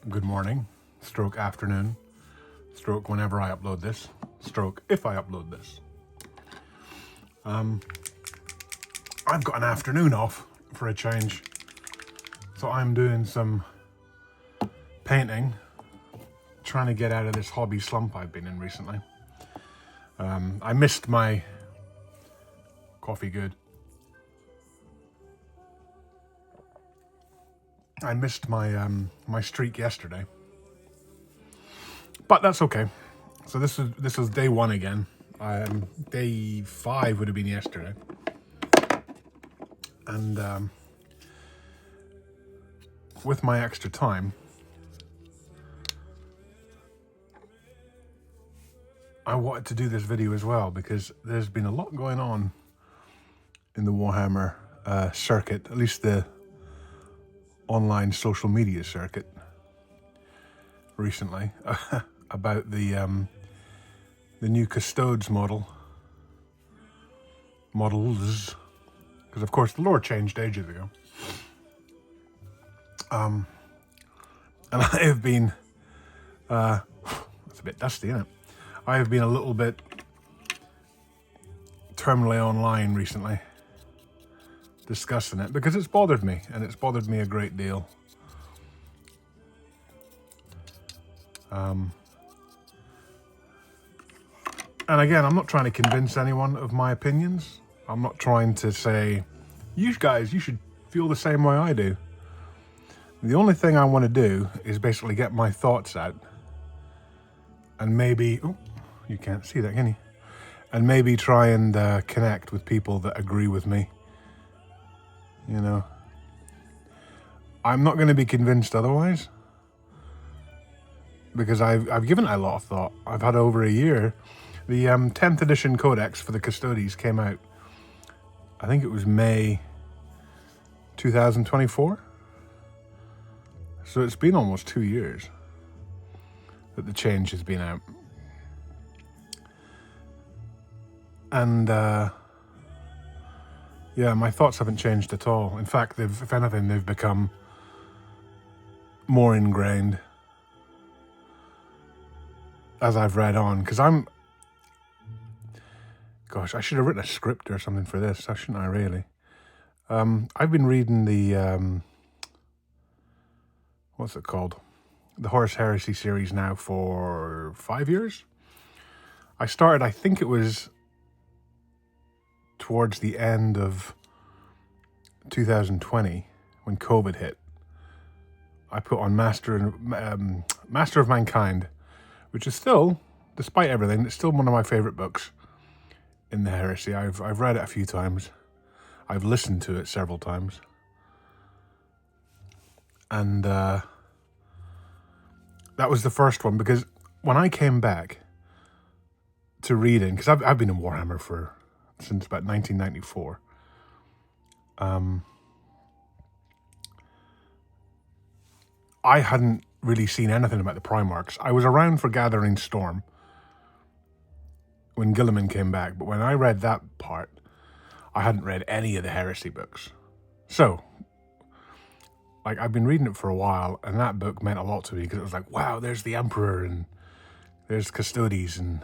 good morning, stroke afternoon, stroke whenever I upload this, stroke if I upload this. I've got an afternoon off for a change, so I'm doing some painting, trying to get out of this hobby slump I've been in recently. I missed my coffee good. I missed my my streak yesterday, but that's okay. So this is day one again. Day 5 would have been yesterday, and with my extra time, I wanted to do this video as well because there's been a lot going on in the Warhammer circuit, at least the online social media circuit recently, about the new Custodes models, because of course the lore changed ages ago. And I have been, it's a bit dusty, isn't it? I have been a little bit terminally online recently, discussing it because it's bothered me, and it's bothered me a great deal. And again, I'm not trying to convince anyone of my opinions. I'm not trying to say, you guys, you should feel the same way I do. The only thing I want to do is basically get my thoughts out, and maybe, oh, you can't see that, can you? And maybe try and connect with people that agree with me. You know, I'm not going to be convinced otherwise, because I've given it a lot of thought. I've had over a year. The 10th edition codex for the Custodes came out, I think it was May 2024. So it's been almost 2 years that the change has been out. And yeah, my thoughts haven't changed at all. In fact, if anything, they've become more ingrained as I've read on. Because gosh, I should have written a script or something for this, shouldn't I, really? I've been reading the, what's it called? The Horus Heresy series now for 5 years. I started, I think it was towards the end of 2020 when COVID hit. I put on Master of Mankind, which is still, despite everything, it's still one of my favorite books in the Heresy. I've read it a few times. I've listened to it several times. And that was the first one, because when I came back to reading, because I've been in Warhammer since about 1994. I hadn't really seen anything about the Primarchs. I was around for Gathering Storm when Guilliman came back, but when I read that part, I hadn't read any of the Heresy books. So, like, I've been reading it for a while, and that book meant a lot to me, because it was like, wow, there's the Emperor, and there's Custodes, and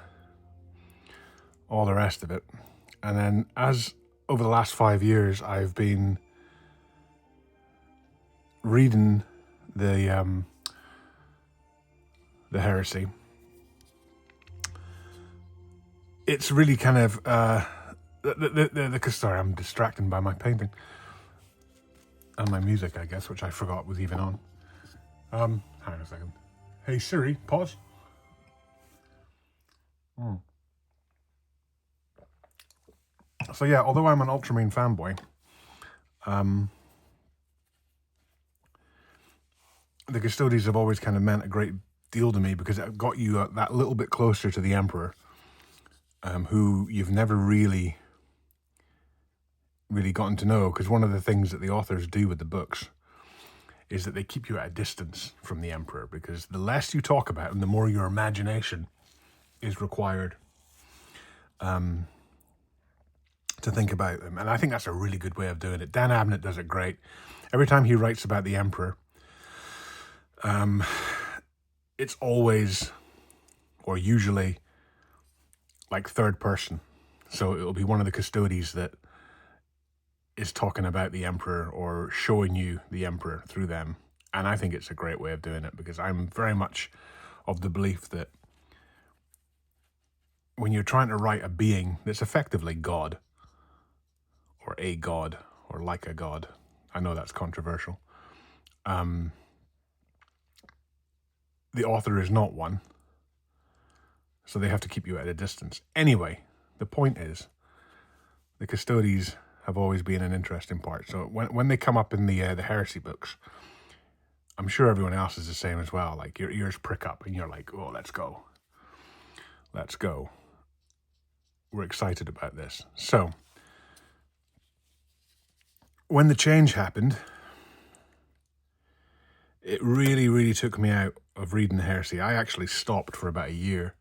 all the rest of it. And then, as over the last 5 years, I've been reading the Heresy. It's really kind of sorry, I'm distracted by my painting and my music, I guess, which I forgot was even on. Hang on a second. Hey Siri, pause. So yeah, although I'm an ultramarine fanboy, the Custodes have always kind of meant a great deal to me, because it got you that little bit closer to the Emperor, who you've never really gotten to know, because one of the things that the authors do with the books is that they keep you at a distance from the Emperor, because the less you talk about him, the more your imagination is required to think about them. And I think that's a really good way of doing it. Dan Abnett does it great. Every time he writes about the Emperor, it's always, or usually, like third person. So it'll be one of the Custodes that is talking about the Emperor or showing you the Emperor through them. And I think it's a great way of doing it, because I'm very much of the belief that when you're trying to write a being that's effectively God, or a god, or like a god, I know that's controversial, the author is not one, so they have to keep you at a distance. Anyway, the point is, the Custodes have always been an interesting part. So when they come up in the heresy books, I'm sure everyone else is the same as well. Like, your ears prick up and you're like, oh, let's go. Let's go. We're excited about this. So, when the change happened, it really, really took me out of reading the heresy. I actually stopped for about a year,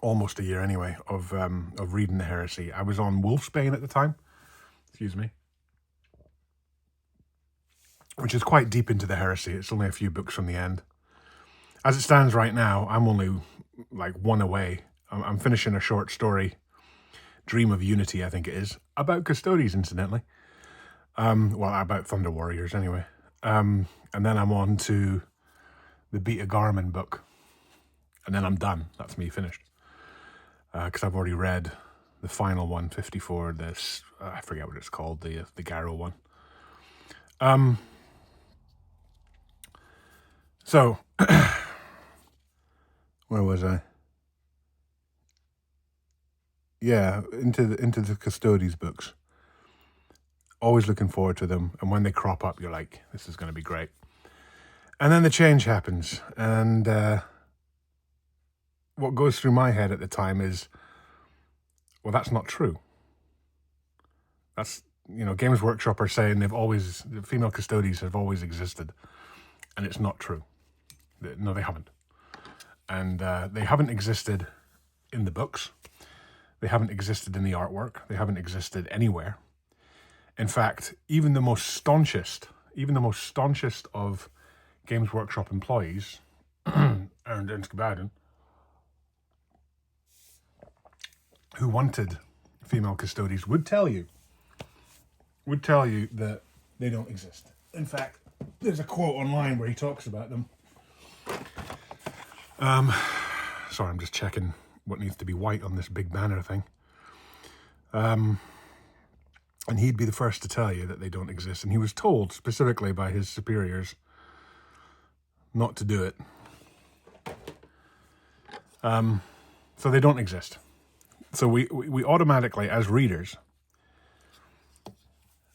almost a year anyway, of reading the heresy. I was on Wolfsbane at the time, excuse me, which is quite deep into the heresy. It's only a few books from the end. As it stands right now, I'm only like one away. I'm finishing a short story, Dream of Unity, I think it is, about Custodes, incidentally. Well, about Thunder Warriors, anyway. And then I'm on to the Beta Garmin book. And then I'm done. That's me finished. Because I've already read the final one, 54, this, I forget what it's called, the Garrow one. So, where was I? Yeah, into the Custodes books. Always looking forward to them, and when they crop up, you're like, this is going to be great. And then the change happens, and what goes through my head at the time is, well, that's not true. That's, Games Workshop are saying the female Custodes have always existed, and it's not true. No, they haven't. And they haven't existed in the books. They haven't existed in the artwork. They haven't existed anywhere. In fact, even the most staunchest of Games Workshop employees, Aaron Denske-Bowden, who wanted female Custodes, would tell you that they don't exist. In fact, there's a quote online where he talks about them. Sorry, I'm just checking what needs to be white on this big banner thing. And he'd be the first to tell you that they don't exist. And he was told specifically by his superiors not to do it. So they don't exist. So we automatically, as readers,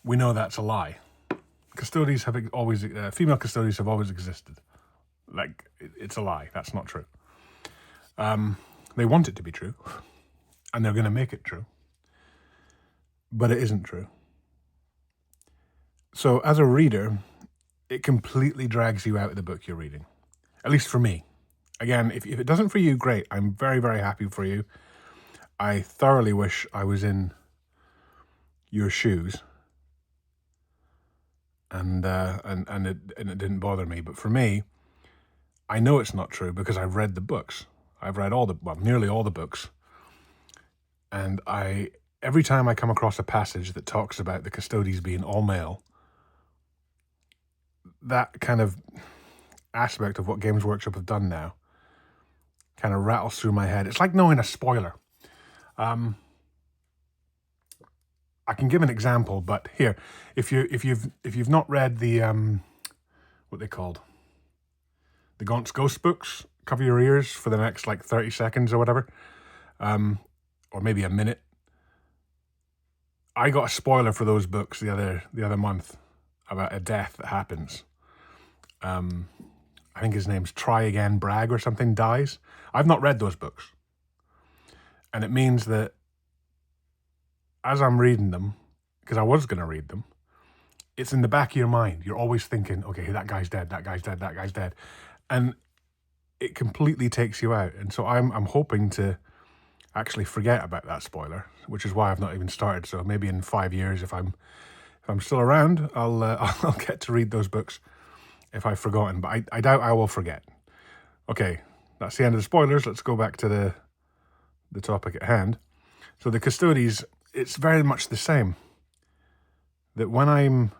we know that's a lie. Custodes have always, female Custodes have always existed. Like, it's a lie. That's not true. They want it to be true, and they're going to make it true. But it isn't true. So as a reader, it completely drags you out of the book you're reading. At least for me. Again, if it doesn't for you, great. I'm very, very happy for you. I thoroughly wish I was in your shoes. And it didn't bother me. But for me, I know it's not true because I've read the books. I've read nearly all the books. And every time I come across a passage that talks about the Custodes being all male, that kind of aspect of what Games Workshop have done now kind of rattles through my head. It's like knowing a spoiler. I can give an example, but here, if you've not read the what they called, the Gaunt's Ghost books, cover your ears for the next like 30 seconds or whatever, or maybe a minute. I got a spoiler for those books the other month about a death that happens. I think his name's Try Again Bragg or something, dies. I've not read those books. And it means that as I'm reading them, because I was going to read them, it's in the back of your mind. You're always thinking, okay, that guy's dead, that guy's dead, that guy's dead. And it completely takes you out. And so I'm hoping to actually forget about that spoiler, which is why I've not even started. So maybe in 5 years, if I'm still around, I'll get to read those books if I've forgotten, but I doubt I will forget. Okay, that's the end of the spoilers. Let's go back to the topic at hand. So the Custodes, it's very much the same. That when I'm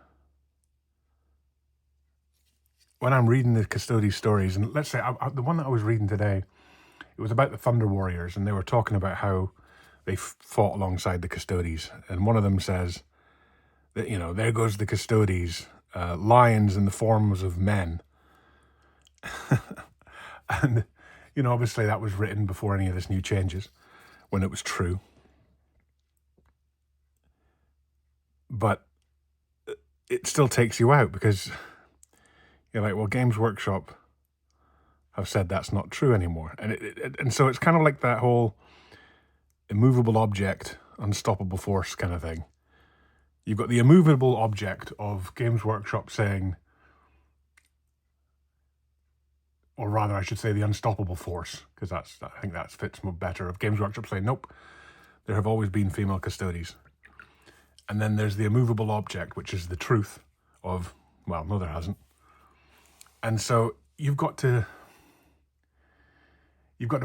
reading the Custodes stories, and let's say the one that I was reading today, it was about the Thunder Warriors, and they were talking about how they fought alongside the Custodes. And one of them says that, you know, there goes the Custodes, lions in the forms of men. And, you know, obviously that was written before any of this new changes, when it was true. But it still takes you out, because you're like, well, Games Workshop have said that's not true anymore. And so it's kind of like that whole immovable object, unstoppable force kind of thing. You've got the immovable object of Games Workshop saying, or rather I should say the unstoppable force, because I think that fits better, of Games Workshop saying, nope, there have always been female Custodes. And then there's the immovable object, which is the truth of, well, no, there hasn't. And so you've got to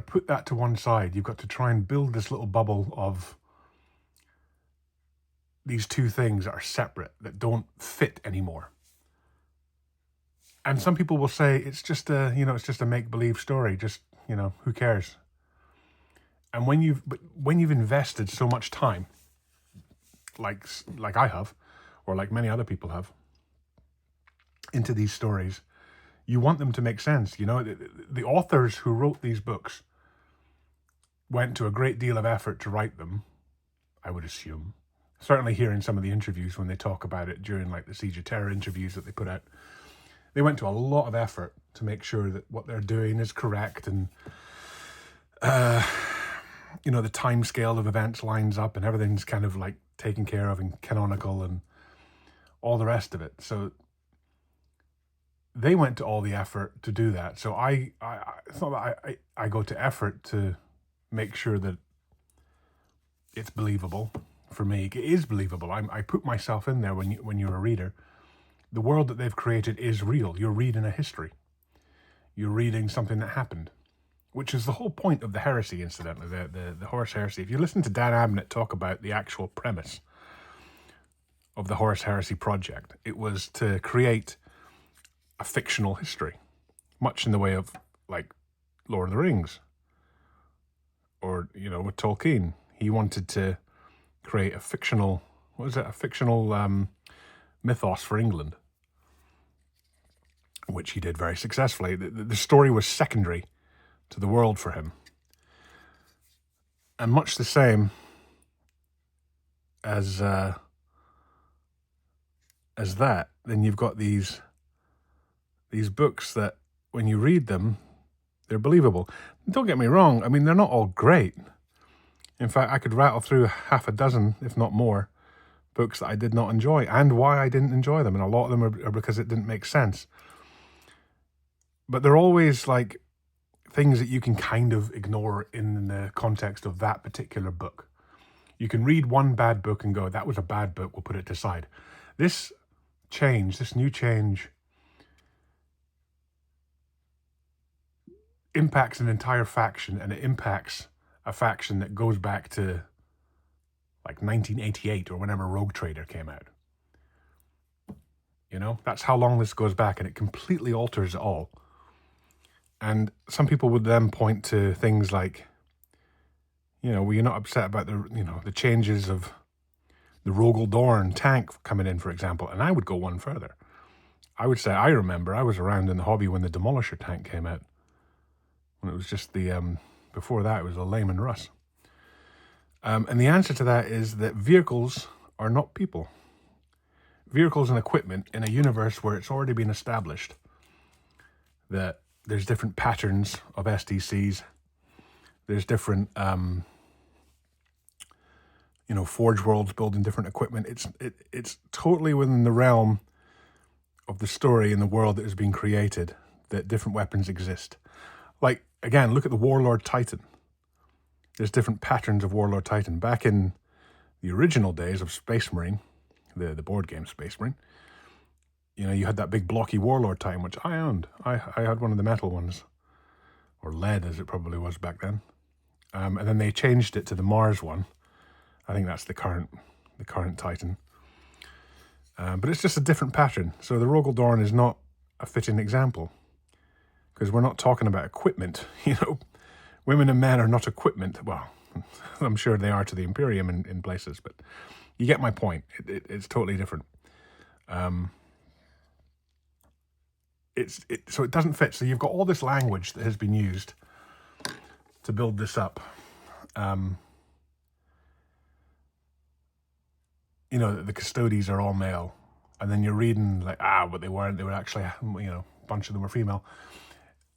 put that to one side. You've got to try and build this little bubble of these two things that are separate, that don't fit anymore. And some people will say it's just a, you know, it's just a make-believe story. Just, you know, who cares? And when you've invested so much time, like I have, or like many other people have, into these stories, you want them to make sense. You know, the authors who wrote these books went to a great deal of effort to write them, I would assume. Certainly hearing some of the interviews when they talk about it during like the Siege of Terror interviews that they put out, they went to a lot of effort to make sure that what they're doing is correct, and you know, the time scale of events lines up and everything's kind of like taken care of and canonical and all the rest of it. So they went to all the effort to do that. So I thought I go to effort to make sure that it's believable. For me, it is believable. I put myself in there when you're a reader. The world that they've created is real. You're reading a history. You're reading something that happened, which is the whole point of the heresy, incidentally, the Horus Heresy. If you listen to Dan Abnett talk about the actual premise of the Horus Heresy project, it was to create a fictional history, much in the way of like Lord of the Rings, or, you know, with Tolkien. He wanted to create a fictional, a fictional mythos for England, which he did very successfully. The story was secondary to the world for him. And much the same as that, then you've got these books that when you read them, they're believable. Don't get me wrong, I mean, they're not all great. In fact, I could rattle through half a dozen, if not more, books that I did not enjoy, and why I didn't enjoy them. And a lot of them are because it didn't make sense. But they're always like things that you can kind of ignore in the context of that particular book. You can read one bad book and go, that was a bad book, we'll put it aside. This new change, impacts an entire faction, and it impacts a faction that goes back to like 1988 or whenever Rogue Trader came out. You know, that's how long this goes back, and it completely alters it all. And some people would then point to things like, you know, were you not upset about the changes of the Rogel Dorn tank coming in, for example? And I would go one further. I would say, I remember I was around in the hobby when the Demolisher tank came out. When it was just before that, it was a Lehman Russ. And the answer to that is that vehicles are not people. Vehicles and equipment in a universe where it's already been established that there's different patterns of SDCs. There's different, Forge Worlds building different equipment. It's totally within the realm of the story and the world that has been created that different weapons exist. Like, again, look at the Warlord Titan. There's different patterns of Warlord Titan. Back in the original days of Space Marine, the board game Space Marine, You know, you had that big blocky Warlord Titan, which I owned. I had one of the metal ones, or lead as it probably was back then. And then they changed it to the Mars one. I think that's the current Titan. But it's just a different pattern. So the Rogel Dorn is not a fitting example, because we're not talking about equipment. You know, women and men are not equipment. Well, I'm sure they are to the Imperium in places, but you get my point. It's totally different. So it doesn't fit. So you've got all this language that has been used to build this up. You know, the Custodes are all male, and then you're reading like, but they weren't. They were actually, you know, a bunch of them were female.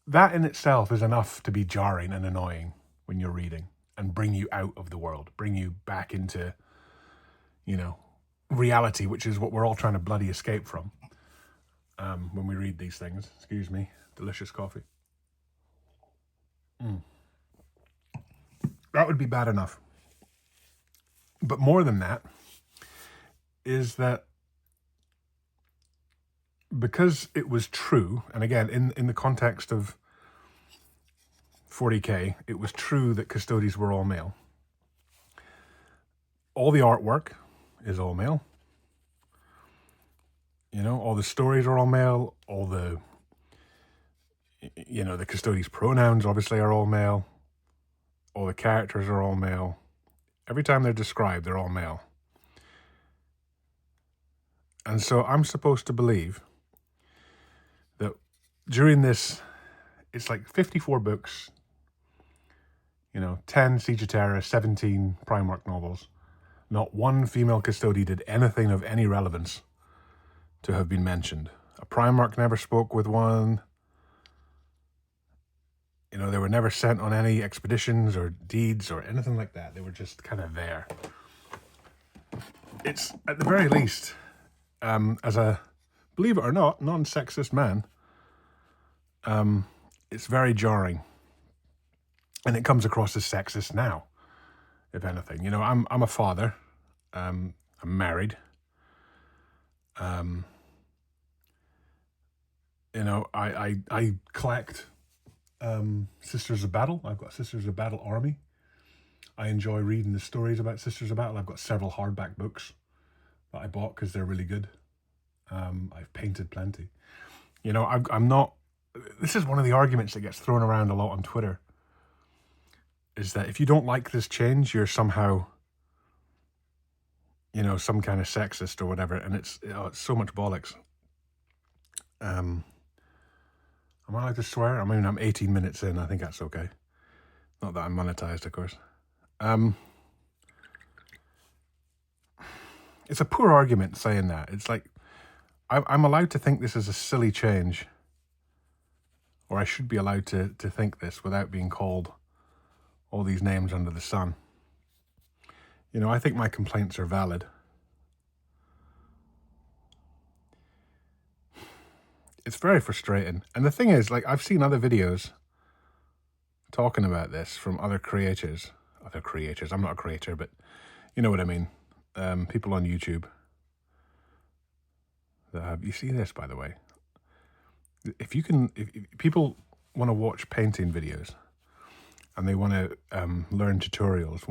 That in itself is enough to be jarring and annoying when you're reading, and bring you out of the world, bring you back into, you know, reality, which is what we're all trying to bloody escape from. When we read these things. Excuse me, delicious coffee. That would be bad enough. But more than that is that because it was true, and again, in the context of 40k, it was true that Custodes were all male. All the artwork is all male. You know, all the stories are all male, all the, you know, the Custodes pronouns obviously are all male. All the characters are all male. Every time they're described, they're all male. And so I'm supposed to believe that during this, it's like 54 books, you know, 10 Siege of Terra, 17 Primarch novels. Not one female Custode did anything of any relevance to have been mentioned. A Primarch never spoke with one. You know, they were never sent on any expeditions or deeds or anything like that. They were just kind of there. It's, at the very least, as a, believe it or not, non-sexist man, it's very jarring. And it comes across as sexist now, if anything. You know, I'm a father. I'm married. You know, I collect Sisters of Battle. I've got Sisters of Battle army. I enjoy reading the stories about Sisters of Battle. I've got several hardback books that I bought because they're really good. I've painted plenty. You know, I'm not... This is one of the arguments that gets thrown around a lot on Twitter, is that if you don't like this change, you're somehow, you know, some kind of sexist or whatever, and it's so much bollocks. Am I allowed to swear? I mean, I'm 18 minutes in. I think that's okay. Not that I'm monetized, of course. It's a poor argument saying that. It's like, I'm allowed to think this is a silly change, or I should be allowed to think this without being called all these names under the sun. You know, I think my complaints are valid. It's very frustrating. And the thing is, like, I've seen other videos talking about this from other creators. I'm not a creator, but you know what I mean. People on YouTube that have... You see this, by the way. If people want to watch painting videos and they want to learn tutorials,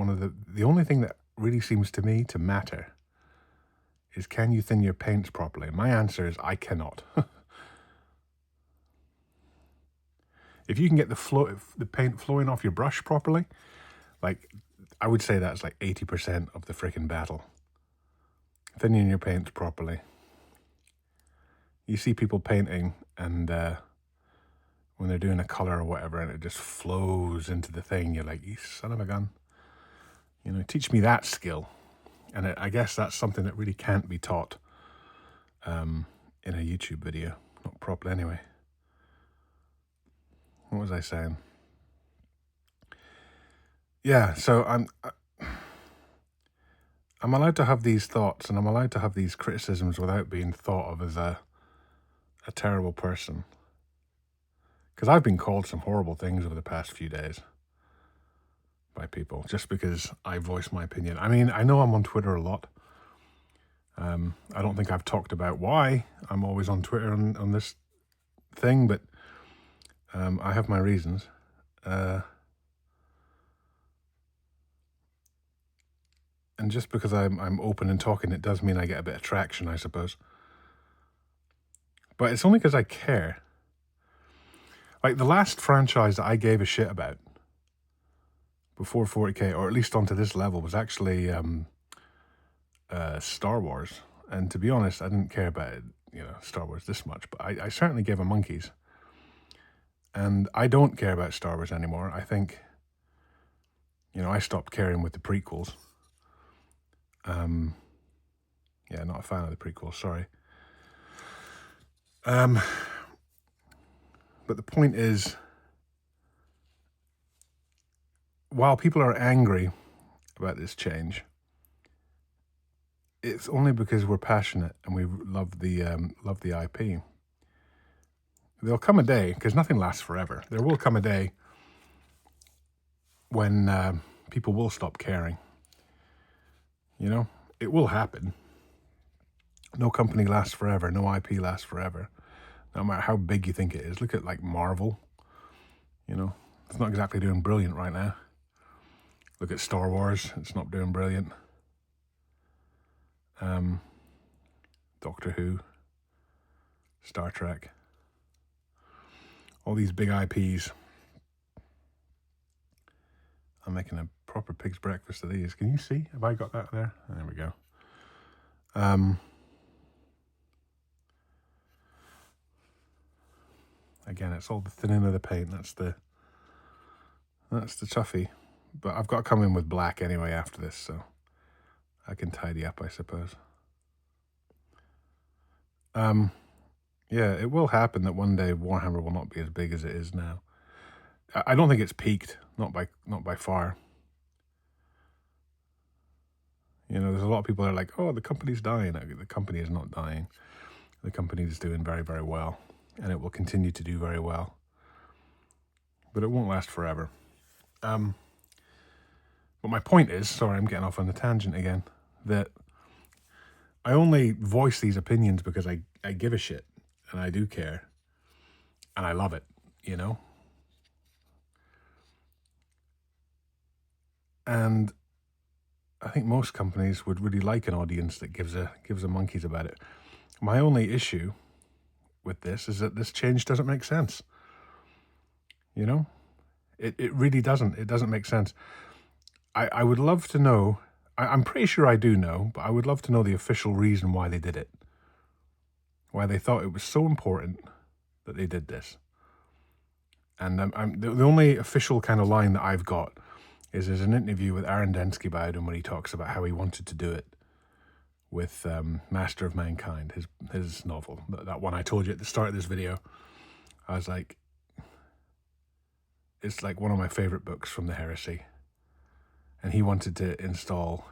the only thing that really seems to me to matter is, can you thin your paints properly? My answer is, I cannot. If you can get the paint flowing off your brush properly, like, I would say that's like 80% of the freaking battle. Thinning your paints properly. You see people painting and when they're doing a color or whatever and it just flows into the thing, you're like, you son of a gun. You know, teach me that skill. And I guess that's something that really can't be taught in a YouTube video. Not properly anyway. What was I saying? Yeah, so I'm allowed to have these thoughts and I'm allowed to have these criticisms without being thought of as a terrible person. Because I've been called some horrible things over the past few days by people, just because I voice my opinion. I mean, I know I'm on Twitter a lot, I don't think I've talked about why I'm always on Twitter on this thing, but I have my reasons. And just because I'm open and talking, it does mean I get a bit of traction, I suppose. But it's only because I care. Like, the last franchise that I gave a shit about before 40k, or at least onto this level, was actually Star Wars. And to be honest, I didn't care about it, Star Wars this much, but I certainly gave a monkeys. And I don't care about Star Wars anymore. I think, I stopped caring with the prequels. Yeah, not a fan of the prequels, sorry. But the point is, while people are angry about this change, it's only because we're passionate and we love the IP. There'll come a day, because nothing lasts forever. There will come a day when people will stop caring. It will happen. No company lasts forever. No IP lasts forever. No matter how big you think it is. Look at, like, Marvel. It's not exactly doing brilliant right now. Look at Star Wars. It's not doing brilliant. Doctor Who. Star Trek. All these big IPs. I'm making a proper pig's breakfast of these. Can you see? Have I got that there? There we go. Again, it's all the thinning of the paint. That's the toughie. But I've got to come in with black anyway after this, so I can tidy up, I suppose. Yeah, it will happen that one day Warhammer will not be as big as it is now. I don't think it's peaked, not by far. There's a lot of people that are like, oh, the company's dying. The company is not dying. The company is doing very, very well, and it will continue to do very well. But it won't last forever. But my point is, sorry, I'm getting off on a tangent again, that I only voice these opinions because I give a shit, and I do care, and I love it, And I think most companies would really like an audience that gives a monkeys about it. My only issue with this is that this change doesn't make sense. It really doesn't. It doesn't make sense. I would love to know, I'm pretty sure I do know, but I would love to know the official reason why they did it. Why they thought it was so important that they did this. And the only official kind of line that I've got is there's an interview with Aaron Densky about him when he talks about how he wanted to do it with Master of Mankind, his novel. That one I told you at the start of this video. I was like, it's like one of my favorite books from the Heresy. And he wanted to install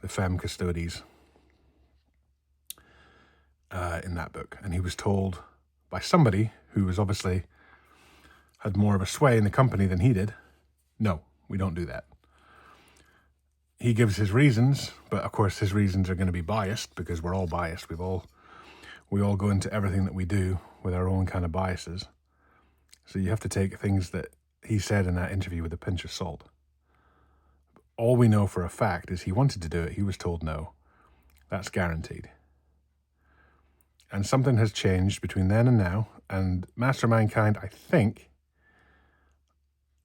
the Femme Custodes in that book. And he was told by somebody who was obviously had more of a sway in the company than he did, no, we don't do that. He gives his reasons, but of course his reasons are going to be biased because we're all biased. We all go into everything that we do with our own kind of biases. So you have to take things that he said in that interview with a pinch of salt. All we know for a fact is he wanted to do it. He was told no. That's guaranteed. And something has changed between then and now. And Master of Mankind, I think,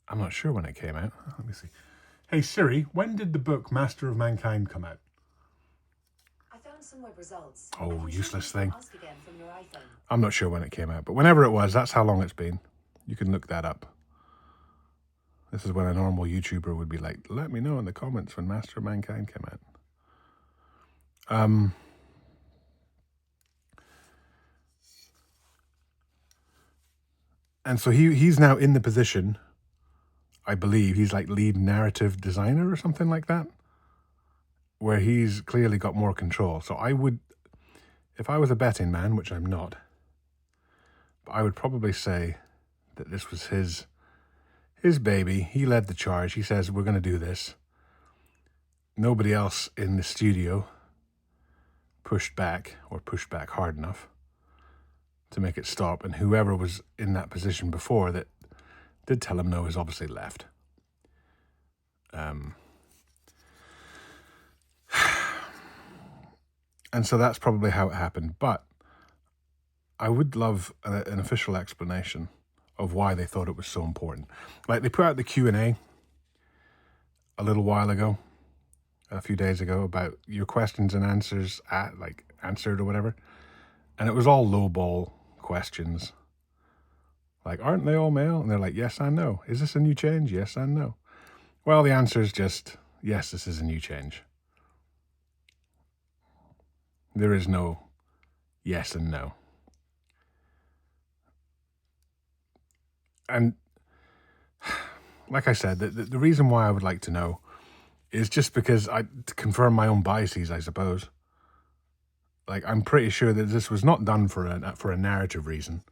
I'm not sure when it came out. Let me see. Hey Siri, when did the book Master of Mankind come out? I found some web results. Oh, useless thing. Ask again from your iPhone. I'm not sure when it came out, but whenever it was, that's how long it's been. You can look that up. This is when a normal YouTuber would be like, let me know in the comments when Master of Mankind came out. And so he's now in the position, I believe, he's like lead narrative designer or something like that, where he's clearly got more control. So I would, if I was a betting man, which I'm not, I would probably say that this was his baby. He led the charge. He says, we're going to do this. nobody else in the studio pushed back hard enough to make it stop, and whoever was in that position before that did tell him no has obviously left. And so that's probably how it happened. But I would love an official explanation of why they thought it was so important. Like, they put out the Q&A a little while ago, a few days ago, about your questions and answers, answered or whatever. And it was all lowball questions. Like, aren't they all male? And they're like, yes and no. Is this a new change? Yes and no. Well, the answer is just, yes, this is a new change. There is no yes and no. And like I said, the reason why I would like to know is just because to confirm my own biases, I suppose. Like, I'm pretty sure that this was not done for a narrative reason.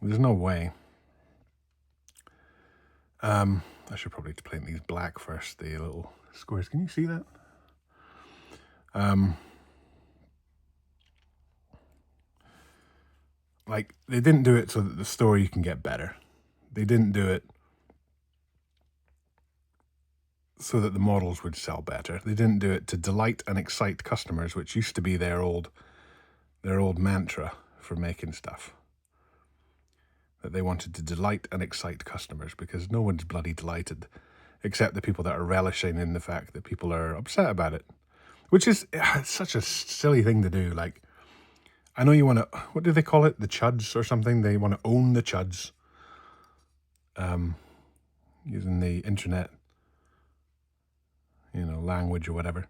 There's no way. I should probably paint these black first, the little squares. Can you see that? Like, they didn't do it so that the story can get better. They didn't do it so that the models would sell better. They didn't do it to delight and excite customers, which used to be their old mantra for making stuff. That they wanted to delight and excite customers, because no one's bloody delighted except the people that are relishing in the fact that people are upset about it, which is such a silly thing to do. Like, I know you want to, what do they call it? The chuds or something? They want to own the chuds, using the internet, language or whatever.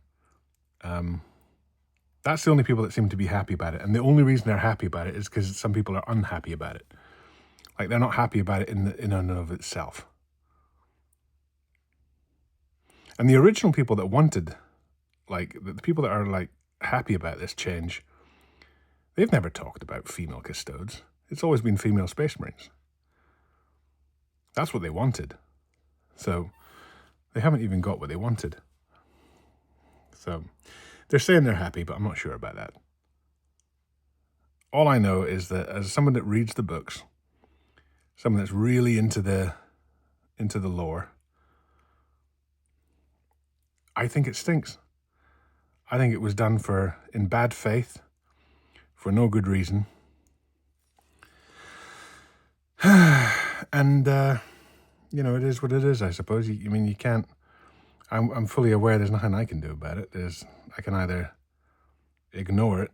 That's the only people that seem to be happy about it. And the only reason they're happy about it is because some people are unhappy about it. Like, they're not happy about it in and of itself. And the original people that wanted, like, the people that are, like, happy about this change, they've never talked about female Custodes. It's always been female Space Marines. That's what they wanted. So they haven't even got what they wanted. So they're saying they're happy, but I'm not sure about that. All I know is that as someone that reads the books, someone that's really into the lore, I think it stinks. I think it was done in bad faith, for no good reason. And, it is what it is, I suppose. You can't, I'm fully aware there's nothing I can do about it. I can either ignore it,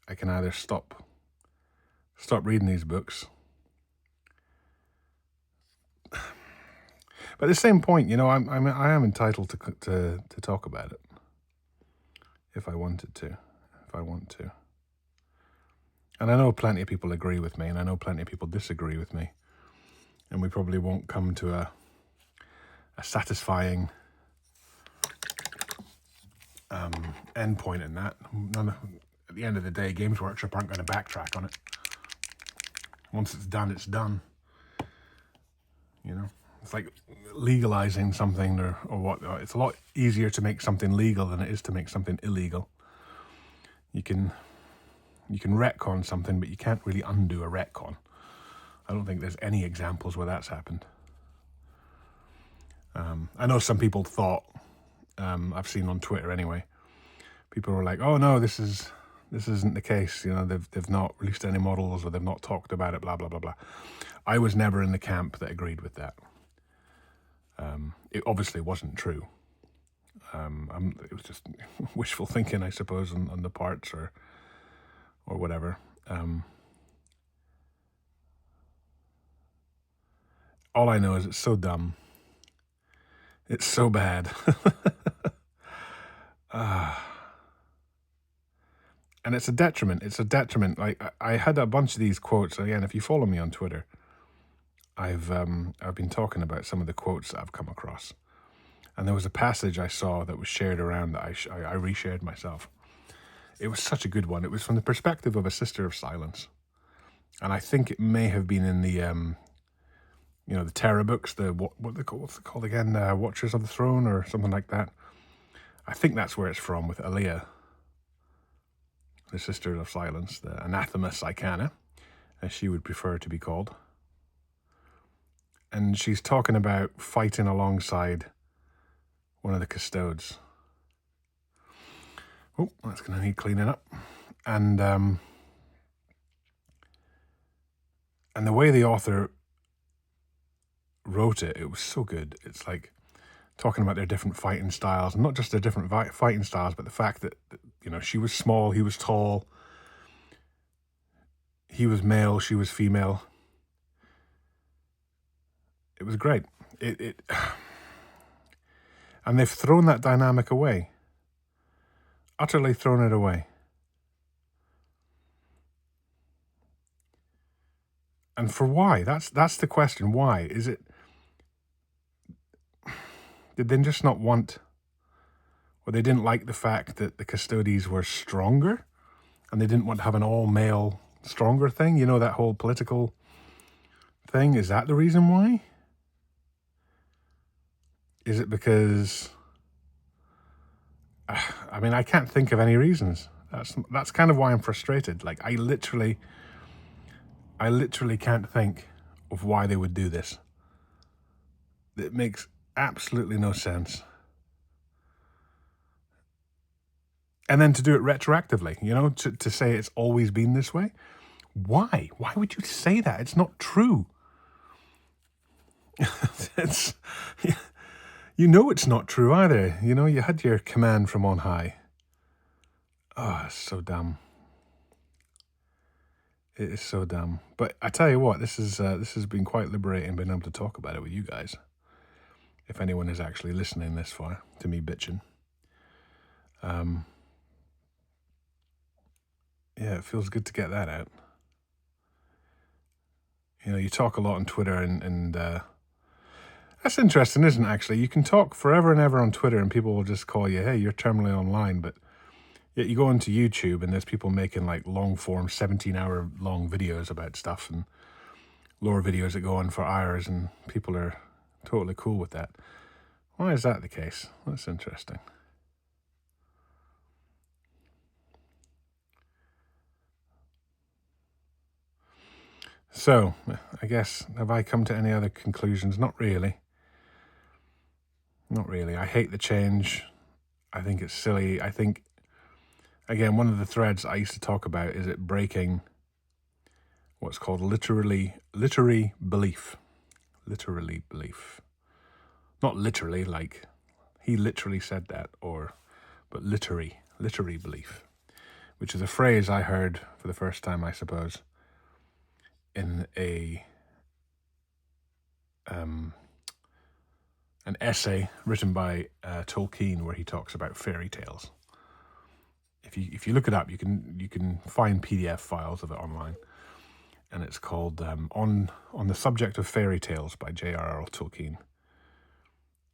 I can either stop reading these books. But at the same point, I am entitled to talk about it if I wanted to, if I want to. And I know plenty of people agree with me, and I know plenty of people disagree with me. And we probably won't come to a satisfying end point in that. At the end of the day, Games Workshop aren't going to backtrack on it. Once it's done, it's done. It's like legalizing something or what. It's a lot easier to make something legal than it is to make something illegal. You can retcon something, but you can't really undo a retcon. I don't think there's any examples where that's happened. I know some people thought, I've seen on Twitter anyway, people were like, oh no, this isn't the case. They've not released any models, or they've not talked about it, blah, blah, blah, blah. I was never in the camp that agreed with that. It obviously wasn't true. It was just wishful thinking, I suppose, on the parts or whatever. All I know is it's so dumb. It's so bad. And it's a detriment. It's a detriment. Like, I had a bunch of these quotes. Again, if you follow me on Twitter, I've been talking about some of the quotes that I've come across. And there was a passage I saw that was shared around that I reshared myself. It was such a good one. It was from the perspective of a Sister of Silence. And I think it may have been in the the Terra books, what's it called again? Watchers of the Throne or something like that. I think that's where it's from, with Aaliyah, the Sister of Silence, the Anathema Psychana, as she would prefer to be called. And she's talking about fighting alongside one of the Custodes. Oh, that's going to need cleaning up. And the way the author wrote it, it was so good. It's like talking about their different fighting styles, and not just their different fighting styles, but the fact that, you know, she was small, he was tall, he was male, she was female. It was great. And they've thrown that dynamic away. Utterly thrown it away. And for why? That's the question. Why? Is it... Did they just not want... Or they didn't like the fact that the Custodes were stronger? And they didn't want to have an all-male stronger thing? You know, that whole political thing? Is that the reason why? Is it because... I mean, I can't think of any reasons. That's kind of why I'm frustrated. Like, I literally can't think of why they would do this. It makes absolutely no sense. And then to do it retroactively, you know, to say it's always been this way. Why? Why would you say that? It's not true. It's... You know it's not true either. You know, you had your command from on high. Oh, it's so dumb. It is so dumb. But I tell you what, this has been quite liberating being able to talk about it with you guys. If anyone is actually listening this far to me bitching. Yeah, it feels good to get that out. You know, you talk a lot on Twitter and that's interesting, isn't it, actually? You can talk forever and ever on Twitter and people will just call you, hey, you're terminally online, but yet you go into YouTube and there's people making like long-form, 17-hour long videos about stuff and lore videos that go on for hours, and people are totally cool with that. Why is that the case? That's interesting. So, I guess, have I come to any other conclusions? Not really. Not really. I hate the change. I think it's silly. I think, again, one of the threads I used to talk about is it breaking what's called literary belief. Literally belief. Not literally, like he literally said that, but literary belief, which is a phrase I heard for the first time, I suppose, in an essay written by Tolkien, where he talks about fairy tales. If you look it up, you can find PDF files of it online, and it's called on the Subject of Fairy Tales by J.R.R. Tolkien.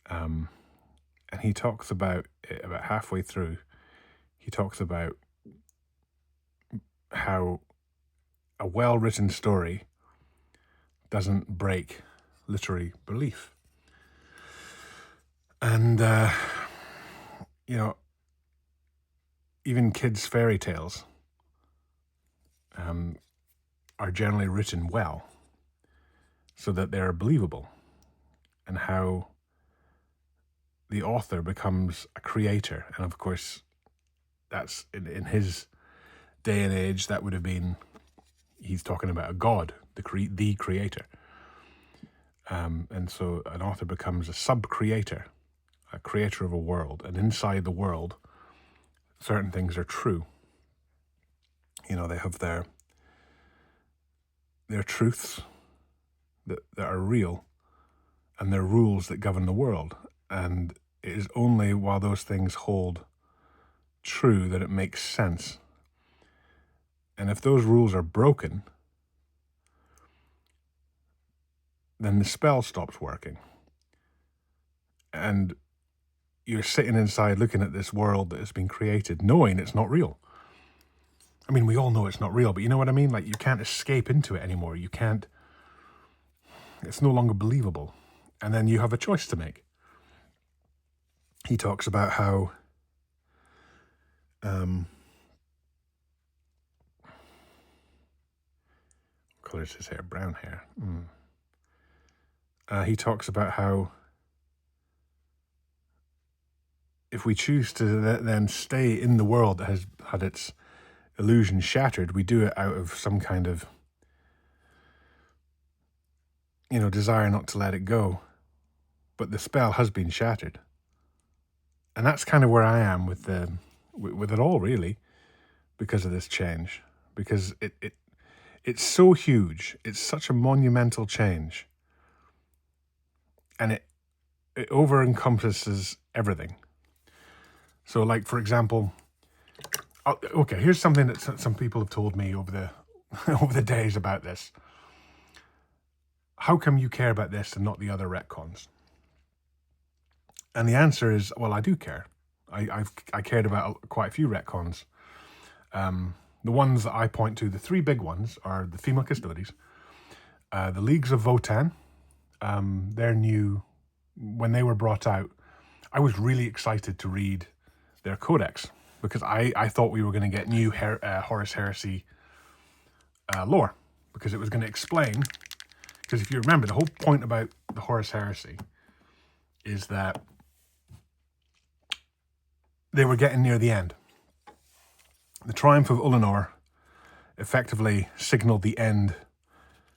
And he talks about halfway through, he talks about how a well-written story doesn't break literary belief. And, you know, even kids' fairy tales are generally written well so that they're believable, and how the author becomes a creator. And of course, that's in his day and age, that would have been, he's talking about a god, the creator. And so an author becomes a sub-creator, a creator of a world, and inside the world, certain things are true. You know, they have their truths that are real, and their rules that govern the world. And it is only while those things hold true that it makes sense. And if those rules are broken, then the spell stops working. And you're sitting inside looking at this world that has been created, knowing it's not real. I mean, we all know it's not real, but you know what I mean? Like, you can't escape into it anymore. You can't, it's no longer believable. And then you have a choice to make. He talks about how What color is his hair? Brown hair. He talks about how if we choose to then stay in the world that has had its illusion shattered, we do it out of some kind of, desire not to let it go. But the spell has been shattered. And that's kind of where I am with it all, really, because of this change. Because it's so huge. It's such a monumental change. And it over encompasses everything. So, like, for example, okay, here's something that some people have told me over the days about this. How come you care about this and not the other retcons? And the answer is, well, I do care. I cared about quite a few retcons. The ones that I point to, the three big ones, are the female Custodes, the Leagues of Votan. They're new. When they were brought out, I was really excited to read their codex because I thought we were going to get new Horus Heresy lore, because it was going to explain. Because if you remember, the whole point about the Horus Heresy is that they were getting near the end. The triumph of Ullanor effectively signaled the end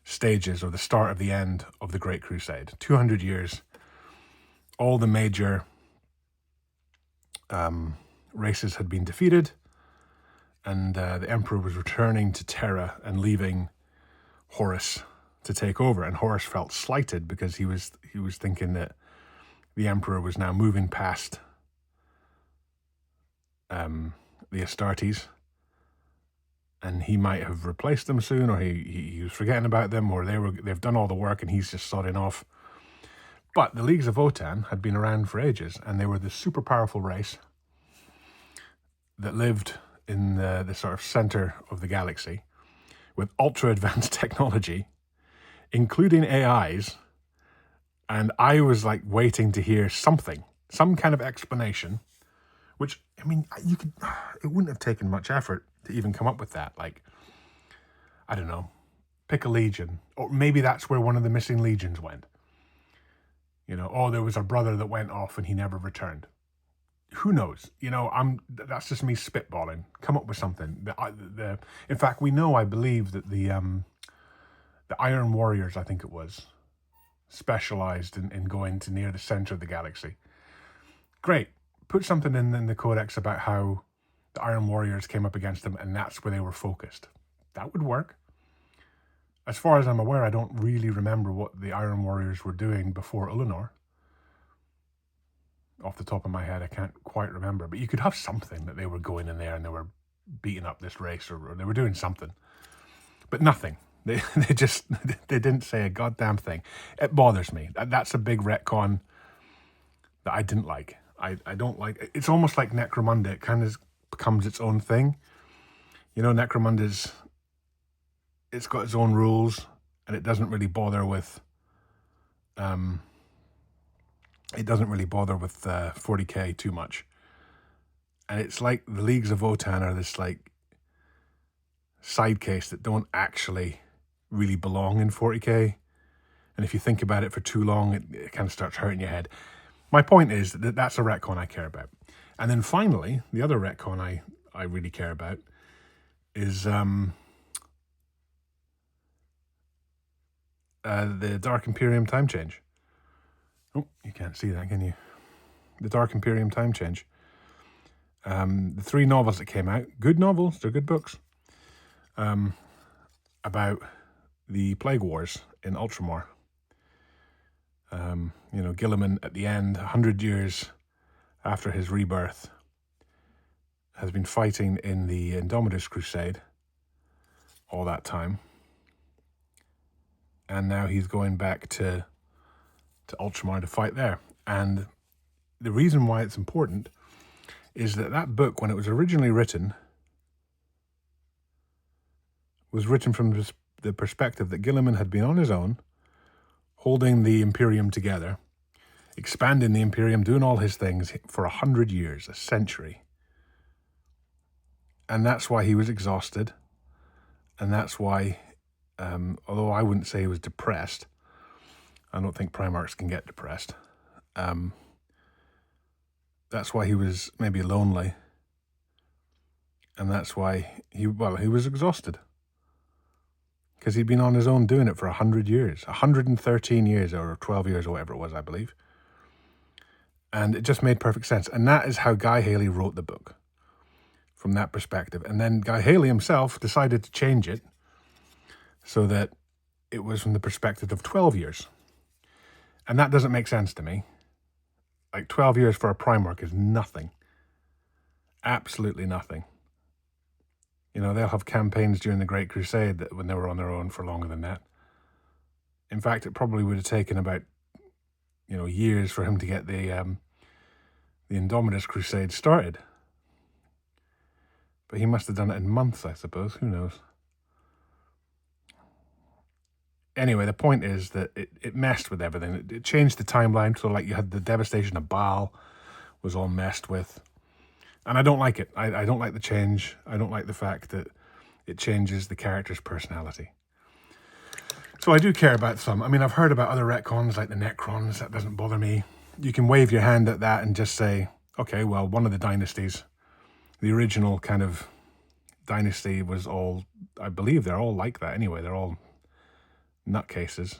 stages, or the start of the end of the Great Crusade. 200 years, all the major races had been defeated, and the Emperor was returning to Terra and leaving Horus to take over. And Horus felt slighted because he was thinking that the Emperor was now moving past the Astartes, and he might have replaced them soon, or he was forgetting about them, or they've done all the work and he's just sodding off. But the Leagues of Votan had been around for ages, and they were the super powerful race that lived in the sort of center of the galaxy with ultra advanced technology, including AIs. And I was like waiting to hear some kind of explanation, which, I mean, it wouldn't have taken much effort to even come up with that. Like, I don't know, pick a legion, or maybe that's where one of the missing legions went. There was a brother that went off and he never returned. Who knows? That's just me spitballing. Come up with something. In fact, I believe that the Iron Warriors, I think it was, specialized in going to near the center of the galaxy. Great. Put something in the codex about how the Iron Warriors came up against them, and that's where they were focused. That would work. As far as I'm aware, I don't really remember what the Iron Warriors were doing before Ullanor. Off the top of my head, I can't quite remember. But you could have something that they were going in there and they were beating up this race, or they were doing something. But nothing. They didn't say a goddamn thing. It bothers me. That's a big retcon that I didn't like. I don't like. It's almost like Necromunda. It kind of becomes its own thing. Necromunda's, it's got its own rules, and it doesn't really bother with 40k too much. And it's like the Leagues of Votan are this like side case that don't actually really belong in 40k. And if you think about it for too long, it kind of starts hurting your head. My point is that that's a retcon I care about. And then finally, the other retcon I really care about is the Dark Imperium time change. Oh, you can't see that, can you? The Dark Imperium time change. The 3 novels that came out, good novels, they're good books, about the Plague Wars in Ultramar. Guilliman at the end, 100 years after his rebirth, has been fighting in the Indomitus Crusade all that time. And now he's going back to Ultramar to fight there. And the reason why it's important is that book, when it was originally written, was written from the perspective that Guilliman had been on his own, holding the Imperium together, expanding the Imperium, doing all his things for 100 years, a century. And that's why he was exhausted. And that's why, although I wouldn't say he was depressed, I don't think Primarchs can get depressed. That's why he was maybe lonely. And that's why he was exhausted. Because he'd been on his own doing it for 100 years. 113 years or 12 years or whatever it was, I believe. And it just made perfect sense. And that is how Guy Haley wrote the book. From that perspective. And then Guy Haley himself decided to change it so that it was from the perspective of 12 years. And that doesn't make sense to me. Like 12 years for a Primarch is nothing. Absolutely nothing. You know, they'll have campaigns during the Great Crusade that when they were on their own for longer than that. In fact, it probably would have taken about, years for him to get the Indomitus Crusade started. But he must have done it in months, I suppose. Who knows? Anyway, the point is that it messed with everything. It changed the timeline. So, like, you had the devastation of Baal was all messed with. And I don't like it. I don't like the change. I don't like the fact that it changes the character's personality. So I do care about some. I mean, I've heard about other retcons, like the Necrons. That doesn't bother me. You can wave your hand at that and just say, okay, well, one of the dynasties, the original kind of dynasty was all, I believe they're all like that anyway. They're all nutcases,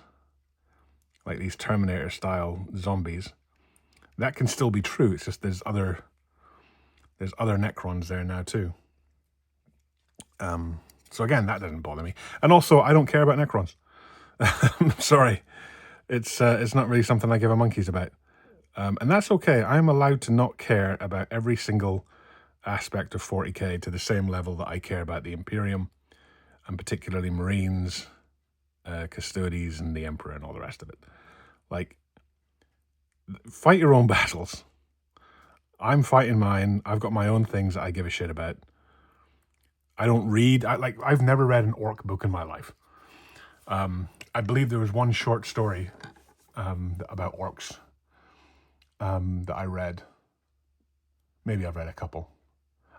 like these Terminator-style zombies. That can still be true. It's just there's other Necrons there now too. So again, that doesn't bother me. And also, I don't care about Necrons. I'm sorry. It's not really something I give a monkeys about. And that's okay. I'm allowed to not care about every single aspect of 40k to the same level that I care about the Imperium, and particularly Marines, Custodes, and the Emperor, and all the rest of it. Like, fight your own battles. I'm fighting mine. I've got my own things that I give a shit about. I don't read. I've never read an orc book in my life. I believe there was one short story about orcs that I read. Maybe I've read a couple.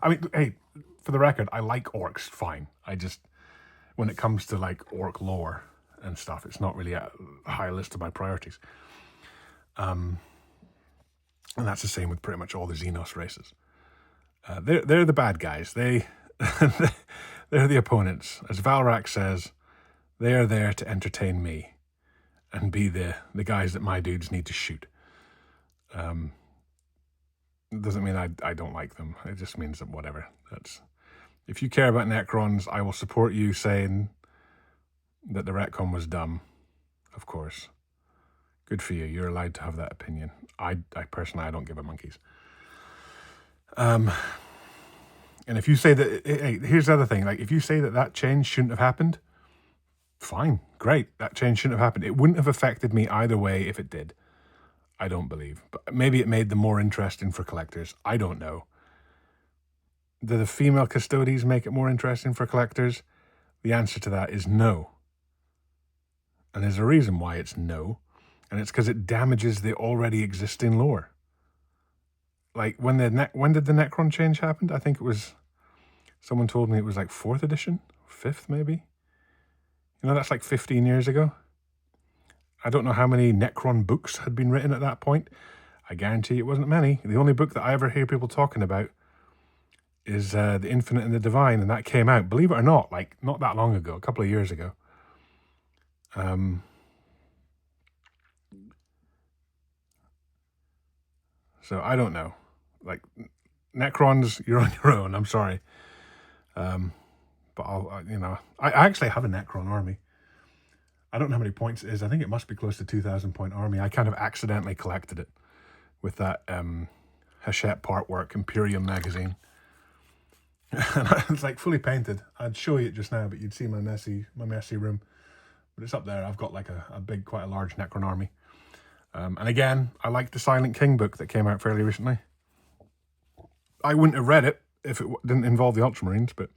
I mean, hey, for the record, I like orcs fine. I just, when it comes to like orc lore and stuff, it's not really a high list of my priorities. And that's the same with pretty much all the Xenos races. They're the bad guys. They're the opponents. As Valrak says, they are there to entertain me and be the guys that my dudes need to shoot. It doesn't mean I don't like them. It just means that whatever. If you care about Necrons, I will support you saying that the retcon was dumb. Of course. Good for you. You're allowed to have that opinion. I personally, I don't give a monkeys. And if you say that, hey, here's the other thing. Like, if you say that change shouldn't have happened, fine, great. That change shouldn't have happened. It wouldn't have affected me either way if it did. I don't believe. But maybe it made them more interesting for collectors. I don't know. Do the female Custodes make it more interesting for collectors? The answer to that is no. And there's a reason why it's no. And it's because it damages the already existing lore. Like, when did the Necron change happen? I think it was, someone told me it was like 4th edition? 5th, maybe? That's like 15 years ago. I don't know how many Necron books had been written at that point. I guarantee it wasn't many. The only book that I ever hear people talking about is The Infinite and the Divine, and that came out, believe it or not, like not that long ago, a couple of years ago. So I don't know. Like, Necrons, you're on your own. I'm sorry. But I actually have a Necron army. I don't know how many points it is. I think it must be close to 2,000 point army. I kind of accidentally collected it with that Hachette Partwork Imperium magazine. And it's like fully painted. I'd show you it just now, but you'd see my messy room. But it's up there. I've got like a big, quite a large Necron army. And again, I like the Silent King book that came out fairly recently. I wouldn't have read it if it didn't involve the Ultramarines, but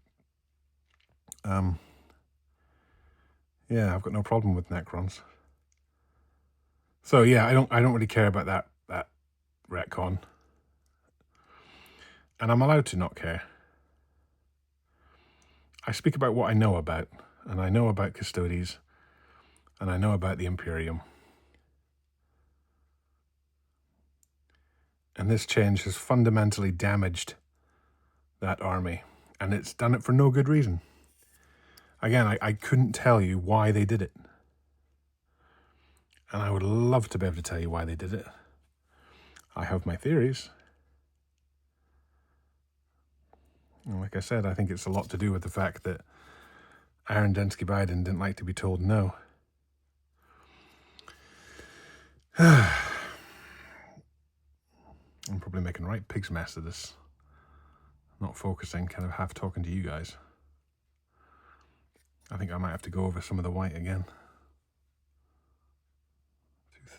yeah, I've got no problem with Necrons. So yeah, I don't really care about that retcon. And I'm allowed to not care. I speak about what I know about, and I know about Custodes, and I know about the Imperium. And this change has fundamentally damaged that army, and it's done it for no good reason. Again, I couldn't tell you why they did it. And I would love to be able to tell you why they did it. I have my theories. And like I said, I think it's a lot to do with the fact that Aaron Densky Biden didn't like to be told no. I'm probably making a right pig's mess of this. Not focusing, kind of half talking to you guys. I think I might have to go over some of the white again.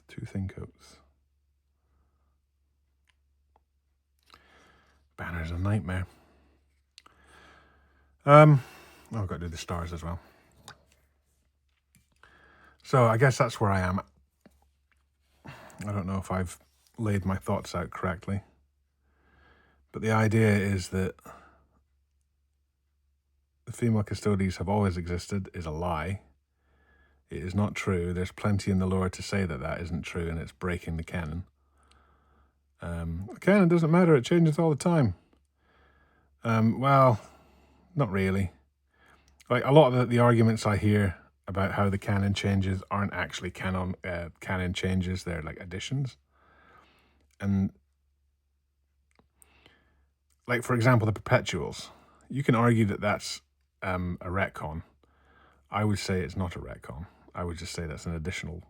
Two thin coats. Banner's a nightmare. I've got to do the stars as well. So I guess that's where I am. I don't know if I've laid my thoughts out correctly. But the idea is that the female Custodes have always existed is a lie. It is not true. There's plenty in the lore to say that that isn't true, and it's breaking the canon. Canon doesn't matter. It changes all the time. Well, not really. Like a lot of the arguments I hear about how the canon changes aren't actually canon changes. They're like additions. And like, for example, the Perpetuals. You can argue that that's a retcon. I would say it's not a retcon. I would just say that's an additional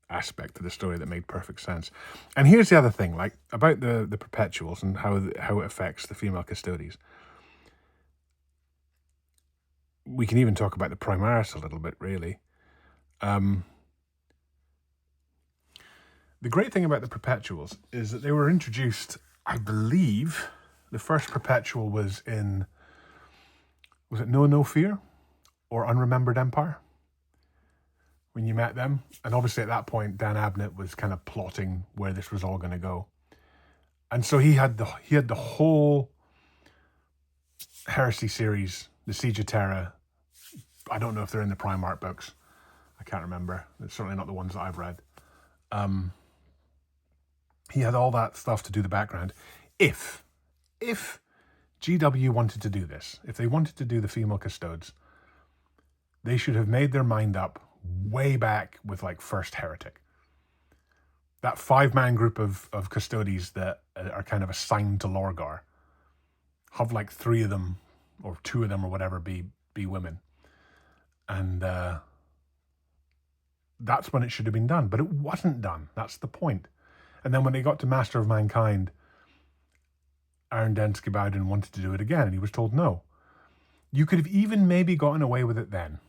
aspect to the story that made perfect sense. And here's the other thing, like about the Perpetuals and how it affects the female Custodes. We can even talk about the Primaris a little bit, really. The great thing about the Perpetuals is that they were introduced, I believe, the first Perpetual was it No Fear or Unremembered Empire? When you met them. And obviously at that point, Dan Abnett was kind of plotting where this was all going to go. And so he had the whole Heresy series, the Siege of Terra. I don't know if they're in the Primarch books. I can't remember. It's certainly not the ones that I've read. He had all that stuff to do the background. If GW wanted to do this, if they wanted to do the female Custodes, they should have made their mind up way back with like First Heretic. That 5-man group of Custodes that are kind of assigned to Lorgar. Have like 3 of them or 2 of them or whatever be women. And that's when it should have been done. But it wasn't done. That's the point. And then when they got to Master of Mankind, Aaron Densky Bowden wanted to do it again, and he was told no. You could have even maybe gotten away with it then,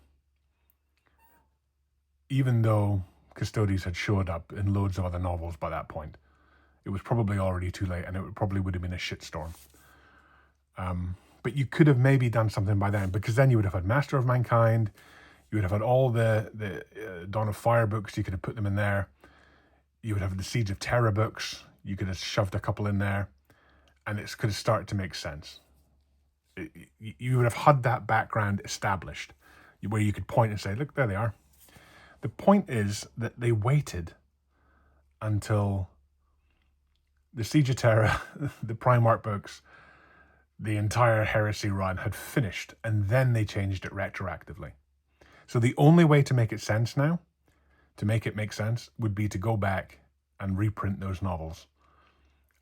even though Custodes had showed up in loads of other novels by that point. It was probably already too late, and it probably would have been a shitstorm. But you could have maybe done something by then, because then you would have had Master of Mankind, you would have had all the Dawn of Fire books, you could have put them in there. You would have the Siege of Terra books, you could have shoved a couple in there, and it could have started to make sense. You would have had that background established, where you could point and say, look, there they are. The point is that they waited until the Siege of Terra, the Primarch books, the entire Heresy run had finished, and then they changed it retroactively. So the only way to make it sense now, to make it make sense, would be to go back and reprint those novels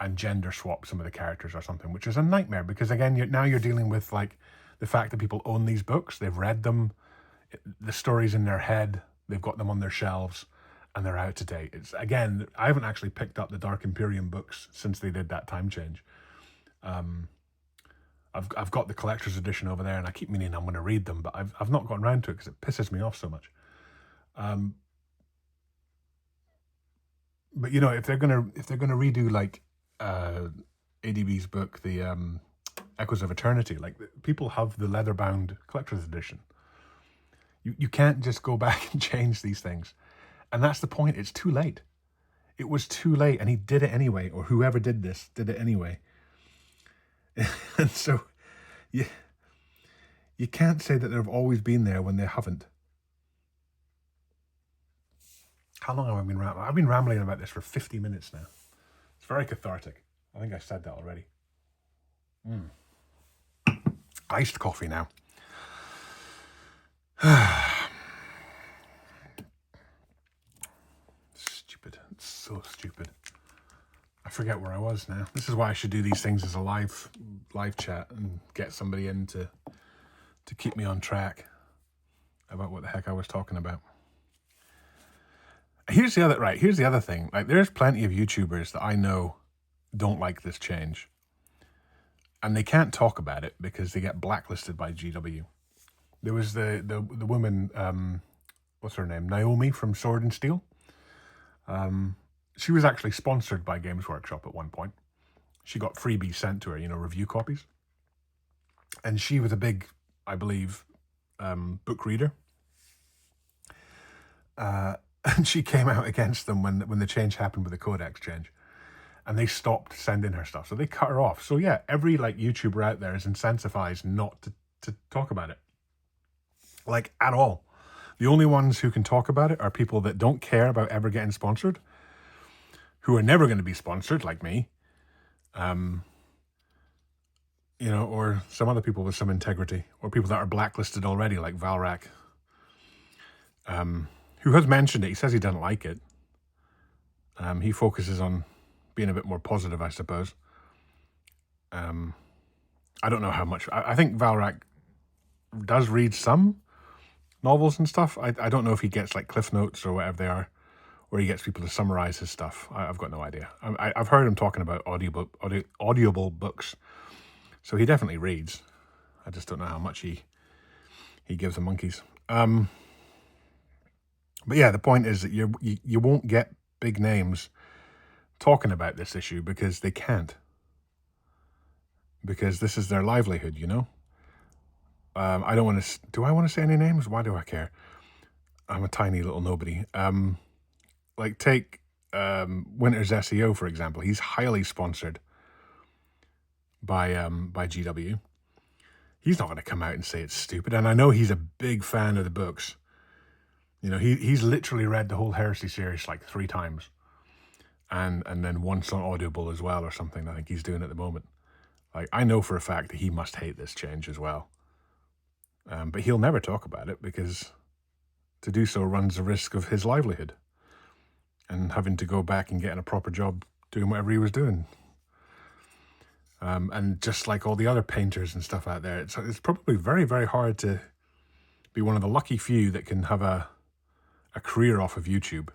and gender swap some of the characters or something, which is a nightmare, because again, now you're dealing with like the fact that people own these books, they've read them, the stories in their head, they've got them on their shelves, and they're out to date. It's, again, I haven't actually picked up the Dark Imperium books since they did that time change. I've got the collector's edition over there, and I keep meaning I'm going to read them, but I've not gotten around to it because it pisses me off so much. But you know, if they're gonna redo like ADB's book, the Echoes of Eternity, like people have the leather-bound collector's edition. You can't just go back and change these things. And that's the point. It's too late. It was too late, and he did it anyway, or whoever did this did it anyway. And so, You can't say that they've always been there when they haven't. How long have I been rambling? I've been rambling about this for 50 minutes now. It's very cathartic. I think I said that already. Iced coffee now. Stupid. It's so stupid. I forget where I was now. This is why I should do these things as a live chat and get somebody in to keep me on track about what the heck I was talking about. Here's the other thing. Like, there's plenty of YouTubers that I know don't like this change. And they can't talk about it because they get blacklisted by GW. There was the woman, what's her name? Naomi from Sword and Steel. She was actually sponsored by Games Workshop at one point. She got freebies sent to her, review copies. And she was a big, I believe, book reader. And she came out against them when the change happened with the Codex change. And they stopped sending her stuff. So they cut her off. So yeah, every YouTuber out there is incentivized not to talk about it. At all. The only ones who can talk about it are people that don't care about ever getting sponsored, who are never going to be sponsored, like me. Or some other people with some integrity, or people that are blacklisted already, like Valrak, who has mentioned it. He says he doesn't like it. He focuses on being a bit more positive, I suppose. I don't know how much. I think Valrak does read some novels and stuff. I don't know if he gets Cliff Notes or whatever they are, or he gets people to summarize his stuff. I've got no idea. I've heard him talking about audible books, so he definitely reads. I just don't know how much he gives the monkeys. But yeah, the point is that you won't get big names talking about this issue because they can't. Because this is their livelihood, I don't want to... Do I want to say any names? Why do I care? I'm a tiny little nobody. Take Winter's SEO, for example. He's highly sponsored by GW. He's not going to come out and say it's stupid. And I know he's a big fan of the books. He's literally read the whole Heresy series 3 times. And then once on Audible as well, or something I think he's doing at the moment. I know for a fact that he must hate this change as well. But he'll never talk about it because to do so runs the risk of his livelihood and having to go back and getting a proper job doing whatever he was doing. And just like all the other painters and stuff out there, it's probably very, very hard to be one of the lucky few that can have a career off of YouTube.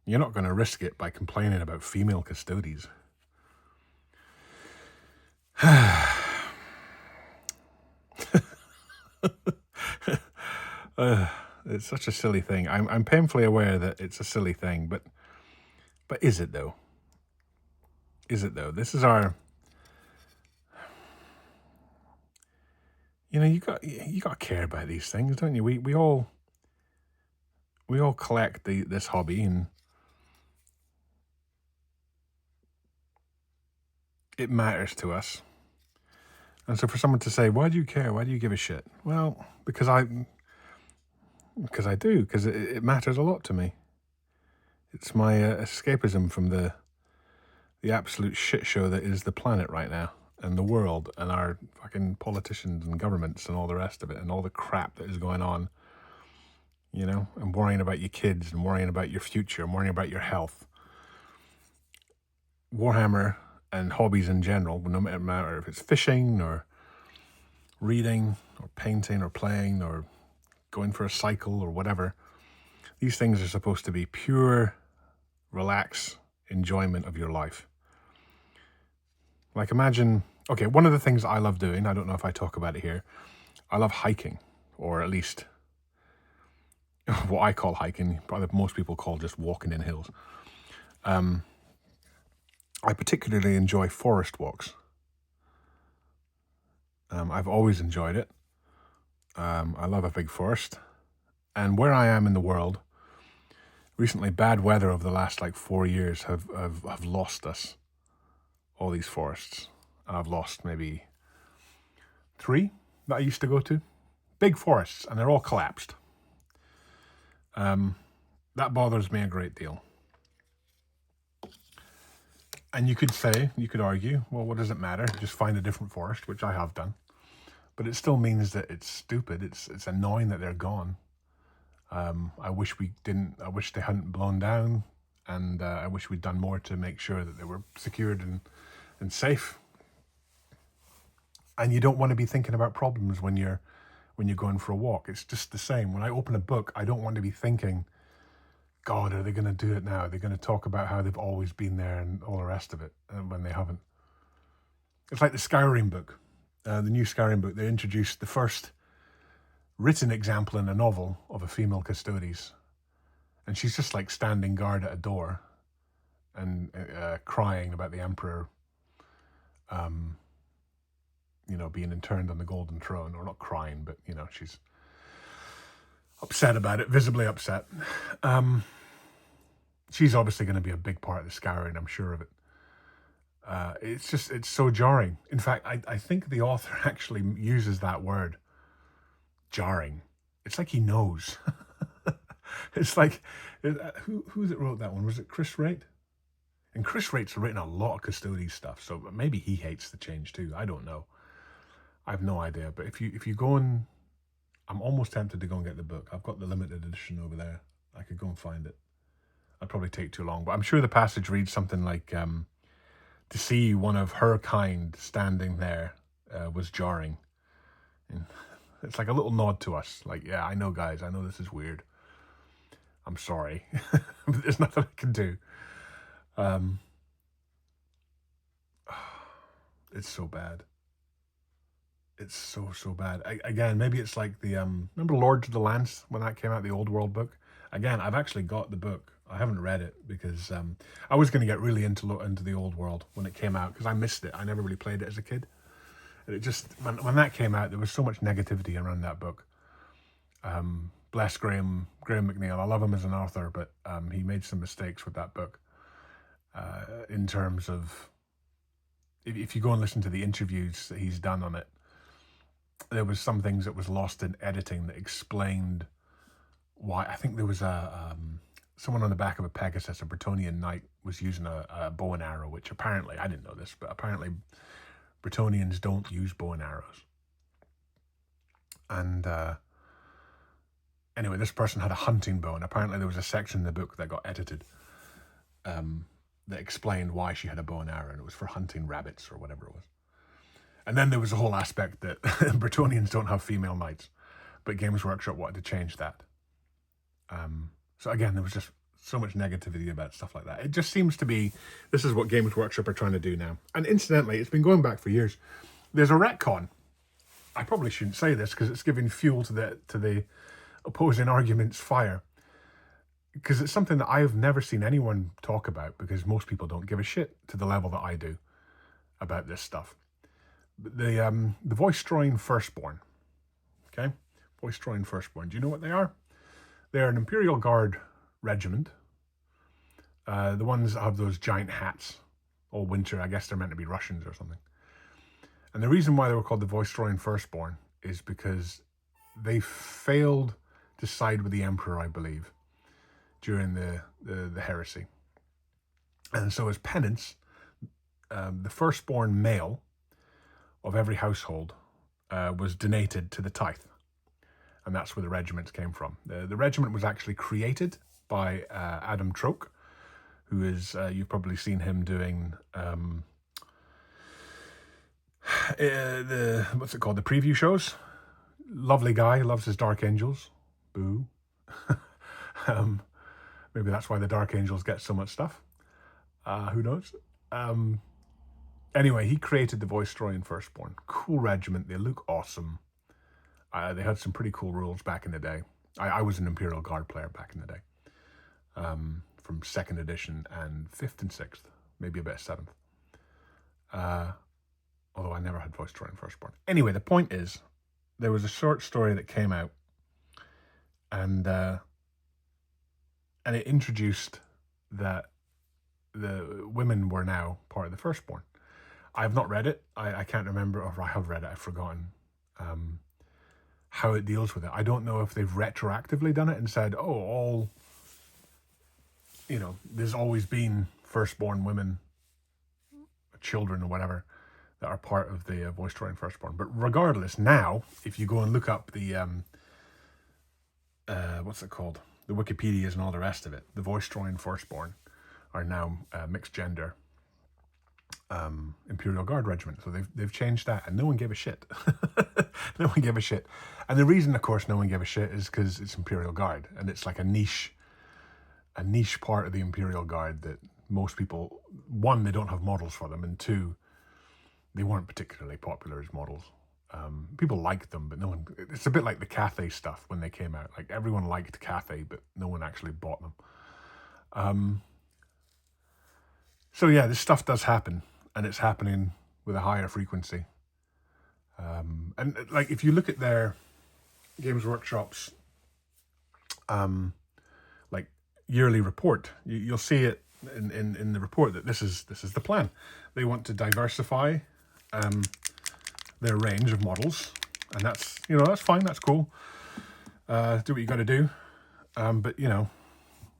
You're not going to risk it by complaining about female Custodes. It's such a silly thing. I'm painfully aware that it's a silly thing, but is it though? Is it though? This is our... you got to care about these things, don't you? We all collect this hobby, and it matters to us. And so for someone to say, why do you care? Why do you give a shit? Well, because I do, because it matters a lot to me. It's my escapism from the absolute shit show that is the planet right now, and the world, and our fucking politicians and governments and all the rest of it, and all the crap that is going on, and worrying about your kids, and worrying about your future, and worrying about your health. Warhammer and hobbies in general, no matter if it's fishing or reading or painting or playing or going for a cycle or whatever, these things are supposed to be pure, relaxed enjoyment of your life. Imagine, okay, one of the things I love doing, I don't know if I talk about it here, I love hiking, or at least what I call hiking, probably most people call just walking in hills. I particularly enjoy forest walks. I've always enjoyed it. I love a big forest. And where I am in the world, recently bad weather over the last 4 years have lost us all these forests. I've lost maybe 3 that I used to go to. Big forests, and they're all collapsed. That bothers me a great deal. And you could argue, well, what does it matter? Just find a different forest, which I have done. But it still means that it's stupid. It's annoying that they're gone. I wish they hadn't blown down, and I wish we'd done more to make sure that they were secured and safe. And you don't want to be thinking about problems when you're going for a walk. It's just the same. When I open a book, I don't want to be thinking, God, are they going to do it now? Are they going to talk about how they've always been there and all the rest of it, when they haven't? It's like the Skyrim book, the new Skyrim book. They introduced the first written example in a novel of a female Custodes. And she's just like standing guard at a door and crying about the Emperor, being interned on the Golden Throne. Or not crying, but, she's upset about it, visibly upset. She's obviously going to be a big part of the Skyrim, I'm sure of it. It's so jarring. In fact, I think the author actually uses that word, jarring. It's like he knows. It's like, who's it wrote that one? Was it Chris Wright? And Chris Wright's written a lot of Custodes stuff, so maybe he hates the change too. I don't know. I have no idea. But if you go and, I'm almost tempted to go and get the book. I've got the limited edition over there. I could go and find it. I'd probably take too long, but I'm sure the passage reads something like, to see one of her kind standing there was jarring. And it's like a little nod to us. Like, yeah, I know, guys. I know this is weird. I'm sorry. But there's nothing I can do. It's so bad. It's so bad. Again, maybe it's like the, remember Lords of the Lance when that came out, the Old World book? Again, I've actually got the book. I haven't read it because I was going to get really into the Old World when it came out because I missed it. I never really played it as a kid. And it just, when that came out, there was so much negativity around that book. Bless Graham McNeil. I love him as an author, but he made some mistakes with that book in terms of, if you go and listen to the interviews that he's done on it, there was some things that was lost in editing that explained why. I think there was someone on the back of a Pegasus, a Bretonnian knight, was using a bow and arrow, which apparently, I didn't know this, but apparently Bretonnians don't use bow and arrows. And anyway, this person had a hunting bow, and apparently there was a section in the book that got edited that explained why she had a bow and arrow, and it was for hunting rabbits or whatever it was. And then there was a whole aspect that Bretonnians don't have female knights, but Games Workshop wanted to change that. So again, there was just so much negativity about stuff like that. It just seems to be, this is what Games Workshop are trying to do now. And incidentally, it's been going back for years. There's a retcon. I probably shouldn't say this because it's giving fuel to the opposing argument's fire. Because it's something that I've never seen anyone talk about, because most people don't give a shit to the level that I do about this stuff. The Voice-Destroying Firstborn. Okay? Voice-Destroying Firstborn. Do you know what they are? They're an Imperial Guard regiment. The ones that have those giant hats all winter. I guess they're meant to be Russians or something. And the reason why they were called the Voice-Destroying Firstborn is because they failed to side with the Emperor, I believe, during the heresy. And so as penance, the firstborn male of every household was donated to the tithe. And that's where the regiments came from. The regiment was actually created by Adam Troke, who is, you've probably seen him doing what's it called? The preview shows. Lovely guy, loves his Dark Angels. Boo. Maybe that's why the Dark Angels get so much stuff. Who knows? Anyway, he created the Voice-Destroying Firstborn. Cool regiment. They look awesome. They had some pretty cool rules back in the day. I was an Imperial Guard player back in the day. From 2nd edition and 5th and 6th. Maybe a bit of 7th. Although I never had Voice-Destroying Firstborn. Anyway, the point is, there was a short story that came out. And it introduced that the women were now part of the Firstborn. I have not read it. I can't remember, or I have read it, I've forgotten how it deals with it. I don't know if they've retroactively done it and said, oh, all, you know, there's always been firstborn women, children or whatever, that are part of the voice drawing firstborn. But regardless, now, if you go and look up the, what's it called? The Wikipedias and all the rest of it, the voice drawing firstborn are now mixed gender Imperial Guard regiment. So they've changed that, and no one gave a shit. No one gave a shit. And the reason, of course, no one gave a shit is because it's Imperial Guard, and it's like a niche part of the Imperial Guard that most people, one, they don't have models for them, and two, they weren't particularly popular as models. People liked them, but no one. It's a bit like the Cathay stuff when they came out. Like, everyone liked Cathay, but no one actually bought them. So yeah, this stuff does happen, and it's happening with a higher frequency. And like, if you look at their Games Workshop's like yearly report, you'll see it in the report that this is the plan. They want to diversify their range of models, and that's, you know, that's fine, that's cool. Do what you got to do, but you know,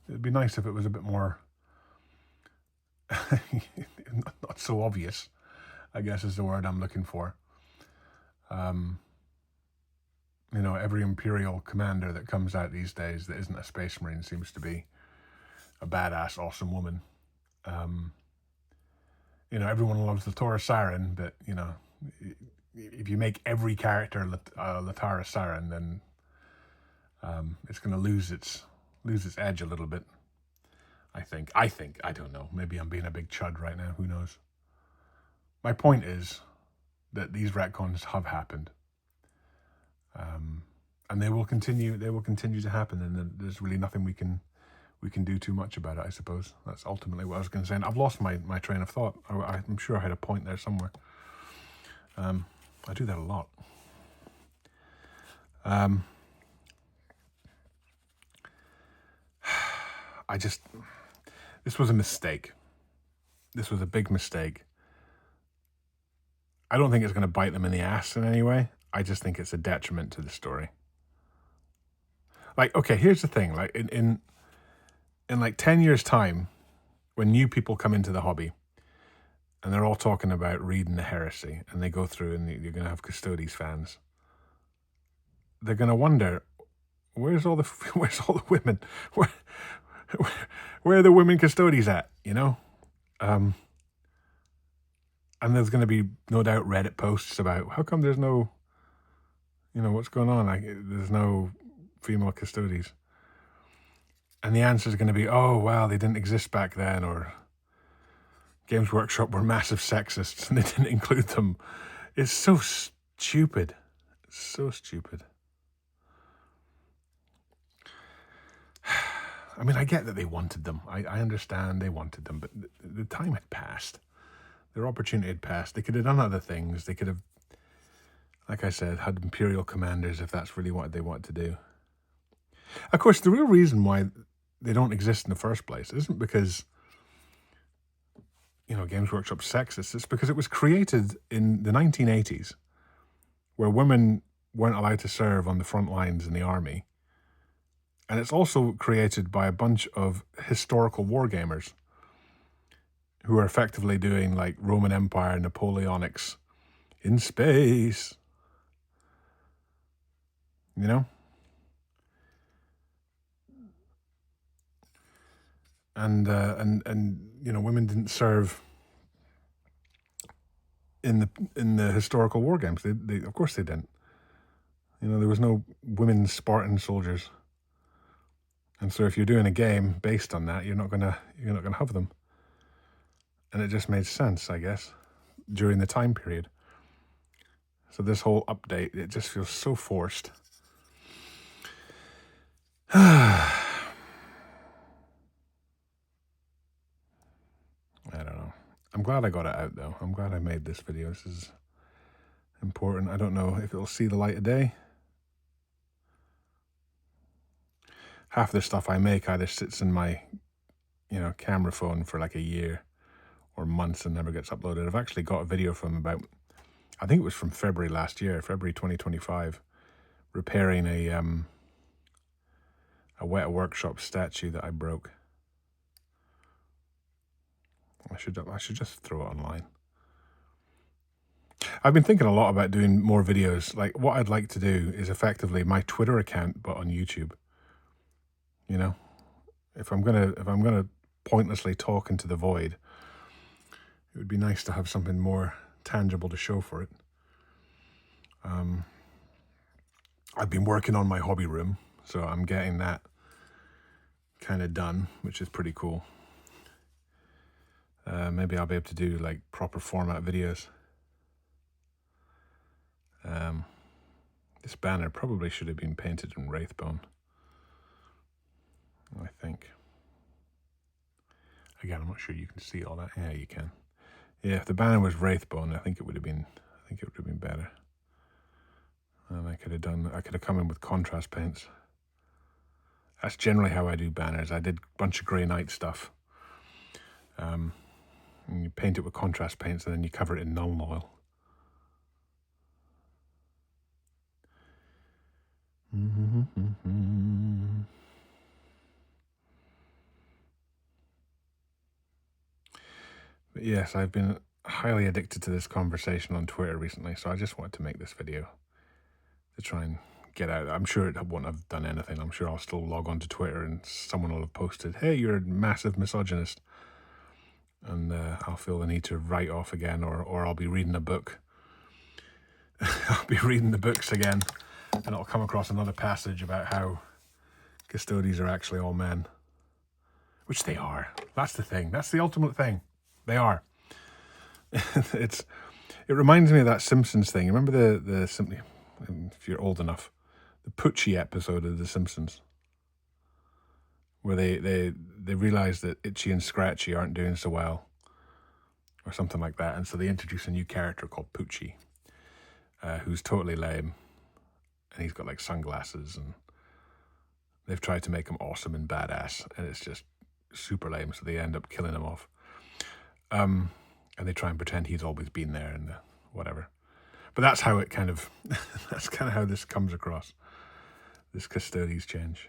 it'd be nice if it was a bit more not so obvious, I guess is the word I'm looking for. You know, every Imperial commander that comes out these days that isn't a Space Marine seems to be a badass, awesome woman. You know, everyone loves Latara Saren, but, you know, if you make every character Latara Saren, then it's going to lose its edge a little bit. I think. I don't know. Maybe I'm being a big chud right now. Who knows? My point is that these retcons have happened. And they will continue to happen, and there's really nothing we can do too much about it, I suppose. That's ultimately what I was going to say. And I've lost my train of thought. I'm sure I had a point there somewhere. I do that a lot. This was a mistake. This was a big mistake. I don't think it's going to bite them in the ass in any way. I just think it's a detriment to the story. Like, okay, here's the thing. Like, in like 10 years' time, when new people come into the hobby, and they're all talking about reading the Heresy, and they go through, and you're going to have Custodes fans, they're going to wonder, where's all the women? Where are the women Custodes at, you know? And there's going to be, no doubt, Reddit posts about, how come there's no, you know, what's going on? Like, there's no female Custodes. And the answer is going to be, oh, well, they didn't exist back then, or Games Workshop were massive sexists and they didn't include them. It's so stupid. It's so stupid. I mean, I get that they wanted them. I understand they wanted them, but the time had passed. Their opportunity had passed. They could have done other things. They could have, like I said, had Imperial commanders if that's really what they wanted to do. Of course, the real reason why they don't exist in the first place isn't because, you know, Games Workshop's sexist. It's because it was created in the 1980s, where women weren't allowed to serve on the front lines in the army. And it's also created by a bunch of historical wargamers who are effectively doing like Roman Empire, Napoleonics in space. You know? And you know, women didn't serve in the historical war games. They of course they didn't. You know, there was no women Spartan soldiers. And so if you're doing a game based on that, you're not gonna have them. And it just made sense, I guess, during the time period. So this whole update, it just feels so forced. I don't know. I'm glad I got it out, though. I'm glad I made this video. This is important. I don't know if it'll see the light of day. Half the stuff I make either sits in my, you know, camera phone for like a year or months and never gets uploaded. I've actually got a video from about, I think it was from February last year, February 2025, repairing a Weta Workshop statue that I broke. I should just throw it online. I've been thinking a lot about doing more videos. Like, what I'd like to do is effectively my Twitter account, but on YouTube. You know, if I'm gonna pointlessly talk into the void, it would be nice to have something more tangible to show for it. I've been working on my hobby room, so I'm getting that kind of done, which is pretty cool. Maybe I'll be able to do like proper format videos. This banner probably should have been painted in Wraithbone, I think. Again, I'm not sure you can see all that. Yeah, you can. Yeah, if the banner was Wraithbone, I think it would have been better. And I could have come in with contrast paints. That's generally how I do banners. I did a bunch of Grey Knight stuff. And you paint it with contrast paints and then you cover it in Nuln Oil. But yes, I've been highly addicted to this conversation on Twitter recently, so I just wanted to make this video to try and get out. I'm sure it won't have done anything. I'm sure I'll still log on to Twitter and someone will have posted, hey, you're a massive misogynist. And I'll feel the need to write off again, or I'll be reading a book. I'll be reading the books again, and I'll come across another passage about how Custodes are actually all men. Which they are. That's the thing. That's the ultimate thing. They are. It reminds me of that Simpsons thing. Remember the simply, if you're old enough, the Poochie episode of The Simpsons, where they realize that Itchy and Scratchy aren't doing so well, or something like that, and so they introduce a new character called Poochie, who's totally lame, and he's got like sunglasses, and they've tried to make him awesome and badass, and it's just super lame, so they end up killing him off. And they try and pretend he's always been there and whatever. But that's how it kind of, that's kind of how this comes across, this Custodes change.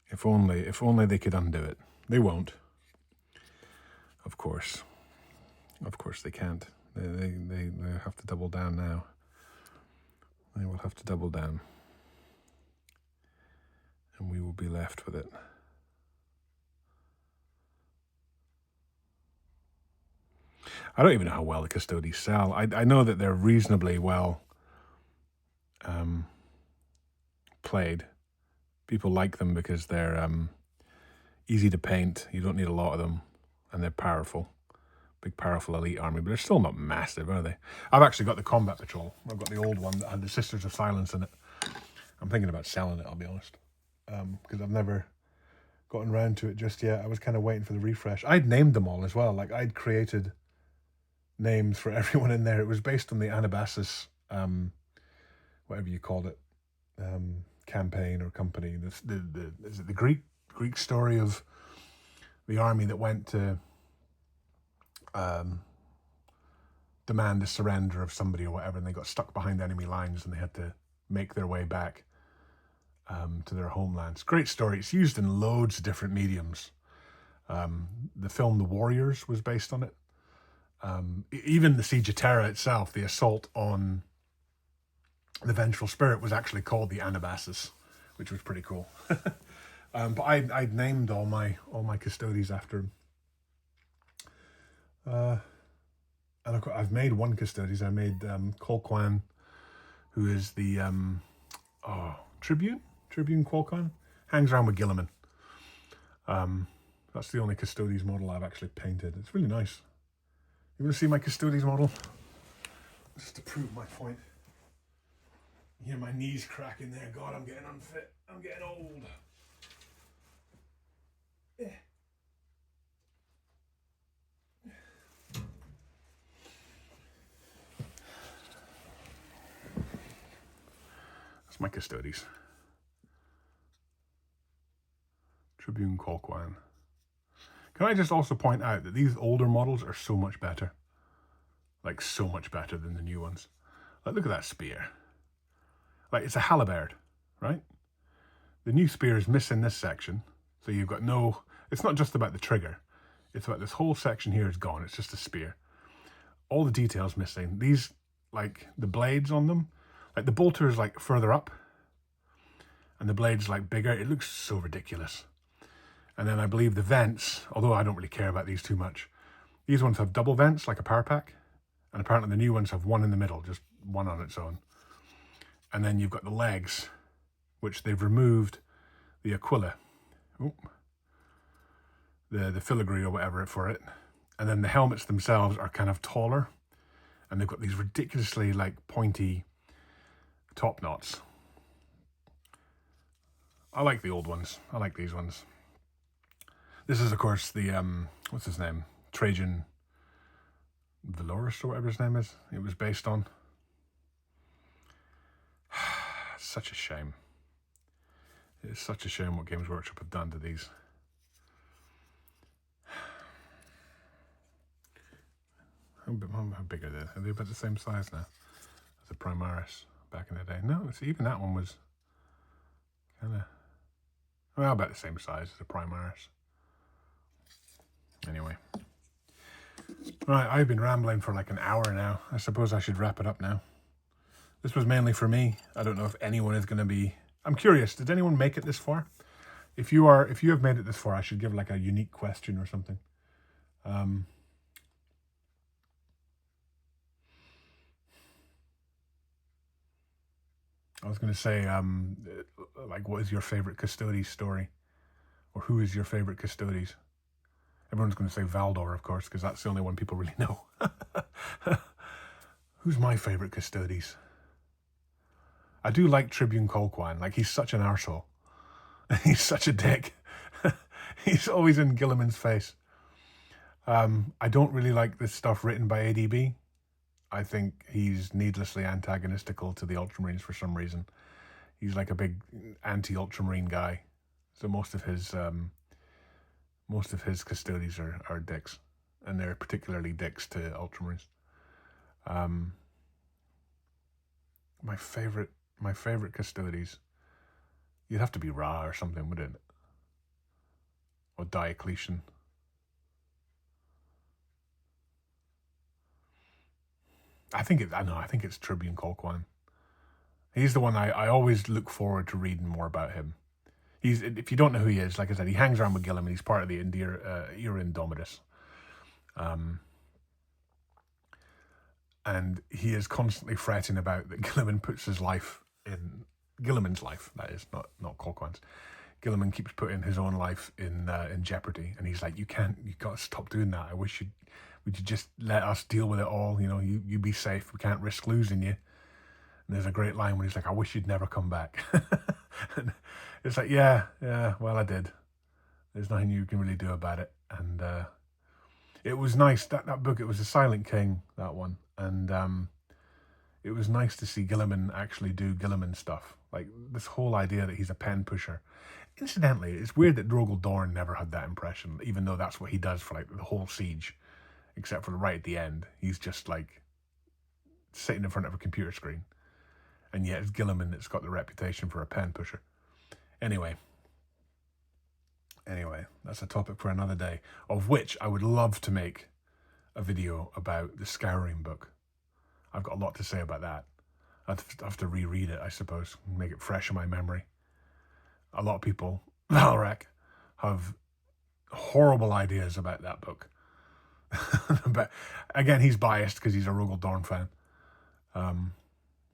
If only they could undo it. They won't. Of course they can't. They have to double down now. They will have to double down. And we will be left with it. I don't even know how well the Custodes sell. I know that they're reasonably well played. People like them because they're easy to paint. You don't need a lot of them, and they're powerful. Big, powerful elite army, but they're still not massive, are they? I've actually got the Combat Patrol. I've got the old one that had the Sisters of Silence in it. I'm thinking about selling it, I'll be honest, because I've never gotten around to it just yet. I was kind of waiting for the refresh. I'd named them all as well. Like, I'd created names for everyone in there. It was based on the Anabasis, whatever you called it, campaign or company. Is it the Greek story of the army that went to demand the surrender of somebody or whatever, and they got stuck behind enemy lines and they had to make their way back to their homelands. Great story. It's used in loads of different mediums. The film The Warriors was based on it. Even the Siege of Terra itself, the assault on the Vengeful Spirit, was actually called the Anabasis, which was pretty cool. But I'd named all my Custodes after him. And I've made one Custodes. I made Colquan, who is the Tribune Colquan, hangs around with Gilliman. That's the only Custodes model I've actually painted. It's really nice. You want to see my Custodes model? Just to prove my point. You hear my knees cracking there. God, I'm getting unfit. I'm getting old. Yeah. That's my Custodes. Tribune Colquan. Can I just also point out that these older models are so much better? Like, so much better than the new ones. Like, look at that spear. like it's a halberd, right? The new spear is missing this section. So you've got no, it's not just about the trigger. It's about this whole section here is gone. It's just a spear. All the details missing. These, like the blades on them, like the bolter is like further up and the blade's like bigger. It looks so ridiculous. And then I believe the vents, although I don't really care about these too much, these ones have double vents like a power pack. And apparently the new ones have one in the middle, just one on its own. And then you've got the legs, which they've removed the aquila, the filigree or whatever for it. And then the helmets themselves are kind of taller. And they've got these ridiculously like pointy top knots. I like the old ones. I like these ones. This is, of course, the, what's his name? Trajan Valorous or whatever his name is. It was based on. Such a shame. It's such a shame what Games Workshop have done to these. How big are they? Are they about the same size now as the Primaris back in the day? No, see, even that one was kind of, well, about the same size as the Primaris. Anyway. Right, I've been rambling for like an hour now. I suppose I should wrap it up now. This was mainly for me. I don't know if anyone is going to be... I'm curious, did anyone make it this far? If you have made it this far, I should give like a unique question or something. I was going to say, like, what is your favorite Custodes story? Or who is your favorite Custodes? Everyone's going to say Valdor, of course, because that's the only one people really know. Who's my favorite Custodes? I do like Tribune Colquhoun. Like, he's such an arsehole. He's such a dick. He's always in Guilliman's face. I don't really like this stuff written by ADB. I think he's needlessly antagonistical to the Ultramarines for some reason. He's like a big anti-Ultramarine guy. So most of his Custodes are dicks, and they're particularly dicks to Ultramarines. My favorite Custodes, you'd have to be Ra or something, wouldn't it? Or Diocletian. I think it's Tribune Colquhoun. He's the one I always look forward to reading more about him. If you don't know who he is, like I said, he hangs around with Guilliman. He's part of the Era Indomitus. And he is constantly fretting about that Guilliman puts his life in... Guilliman's life, that is, not Colquhoun's. Guilliman keeps putting his own life in jeopardy. And he's like, you've got to stop doing that. Would you just let us deal with it all? You know, you be safe. We can't risk losing you. And there's a great line where he's like, I wish you'd never come back. And it's like, yeah, well, I did. There's nothing you can really do about it. And it was nice, that book, it was The Silent King, that one. And it was nice to see Guilliman actually do Guilliman stuff. Like, this whole idea that he's a pen pusher. Incidentally, it's weird that Drogal Dorn never had that impression, even though that's what he does for, like, the whole siege. Except for right at the end. He's just, like, sitting in front of a computer screen. And yet it's Guilliman that's got the reputation for a pen pusher. Anyway, that's a topic for another day, of which I would love to make a video about the Scouring book. I've got a lot to say about that. I'd have to reread it, I suppose, make it fresh in my memory. A lot of people, Valrak, have horrible ideas about that book. But again, he's biased because he's a Rogal Dorn fan.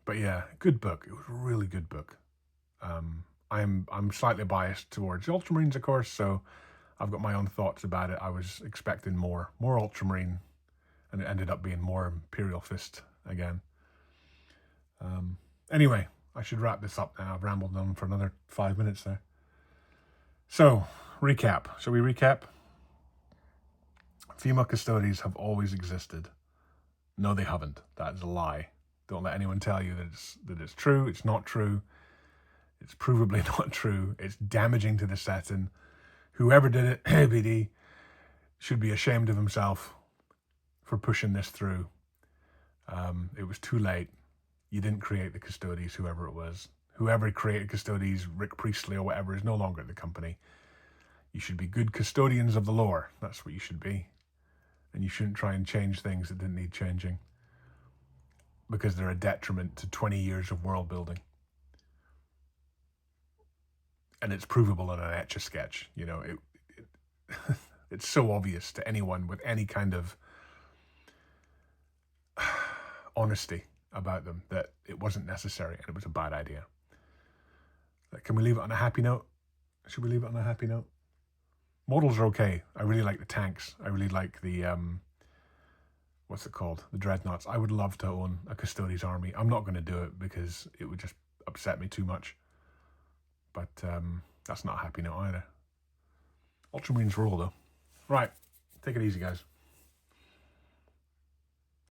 But yeah, good book. It was a really good book. I'm slightly biased towards Ultramarines, of course, so I've got my own thoughts about it. I was expecting more Ultramarine, and it ended up being more Imperial Fist again. Anyway, I should wrap this up now. I've rambled on for another 5 minutes there. So, recap. Shall we recap? Female Custodes have always existed. No, they haven't. That is a lie. Don't let anyone tell you that it's true. It's not true. It's provably not true. It's damaging to the setting. Whoever did it, BD, should be ashamed of himself for pushing this through. It was too late. You didn't create the Custodes, whoever it was. Whoever created Custodes, Rick Priestley or whatever, is no longer at the company. You should be good custodians of the lore. That's what you should be. And you shouldn't try and change things that didn't need changing, because they're a detriment to 20 years of world building. And it's provable in an Etch-a-Sketch. You know, it's so obvious to anyone with any kind of honesty about them that it wasn't necessary and it was a bad idea. Can we leave it on a happy note? Should we leave it on a happy note? Models are okay. I really like the tanks. I really like the, what's it called? The dreadnoughts. I would love to own a Custodes army. I'm not going to do it because it would just upset me too much. But that's not a happy note either. Ultramarines rule though. Right, take it easy, guys.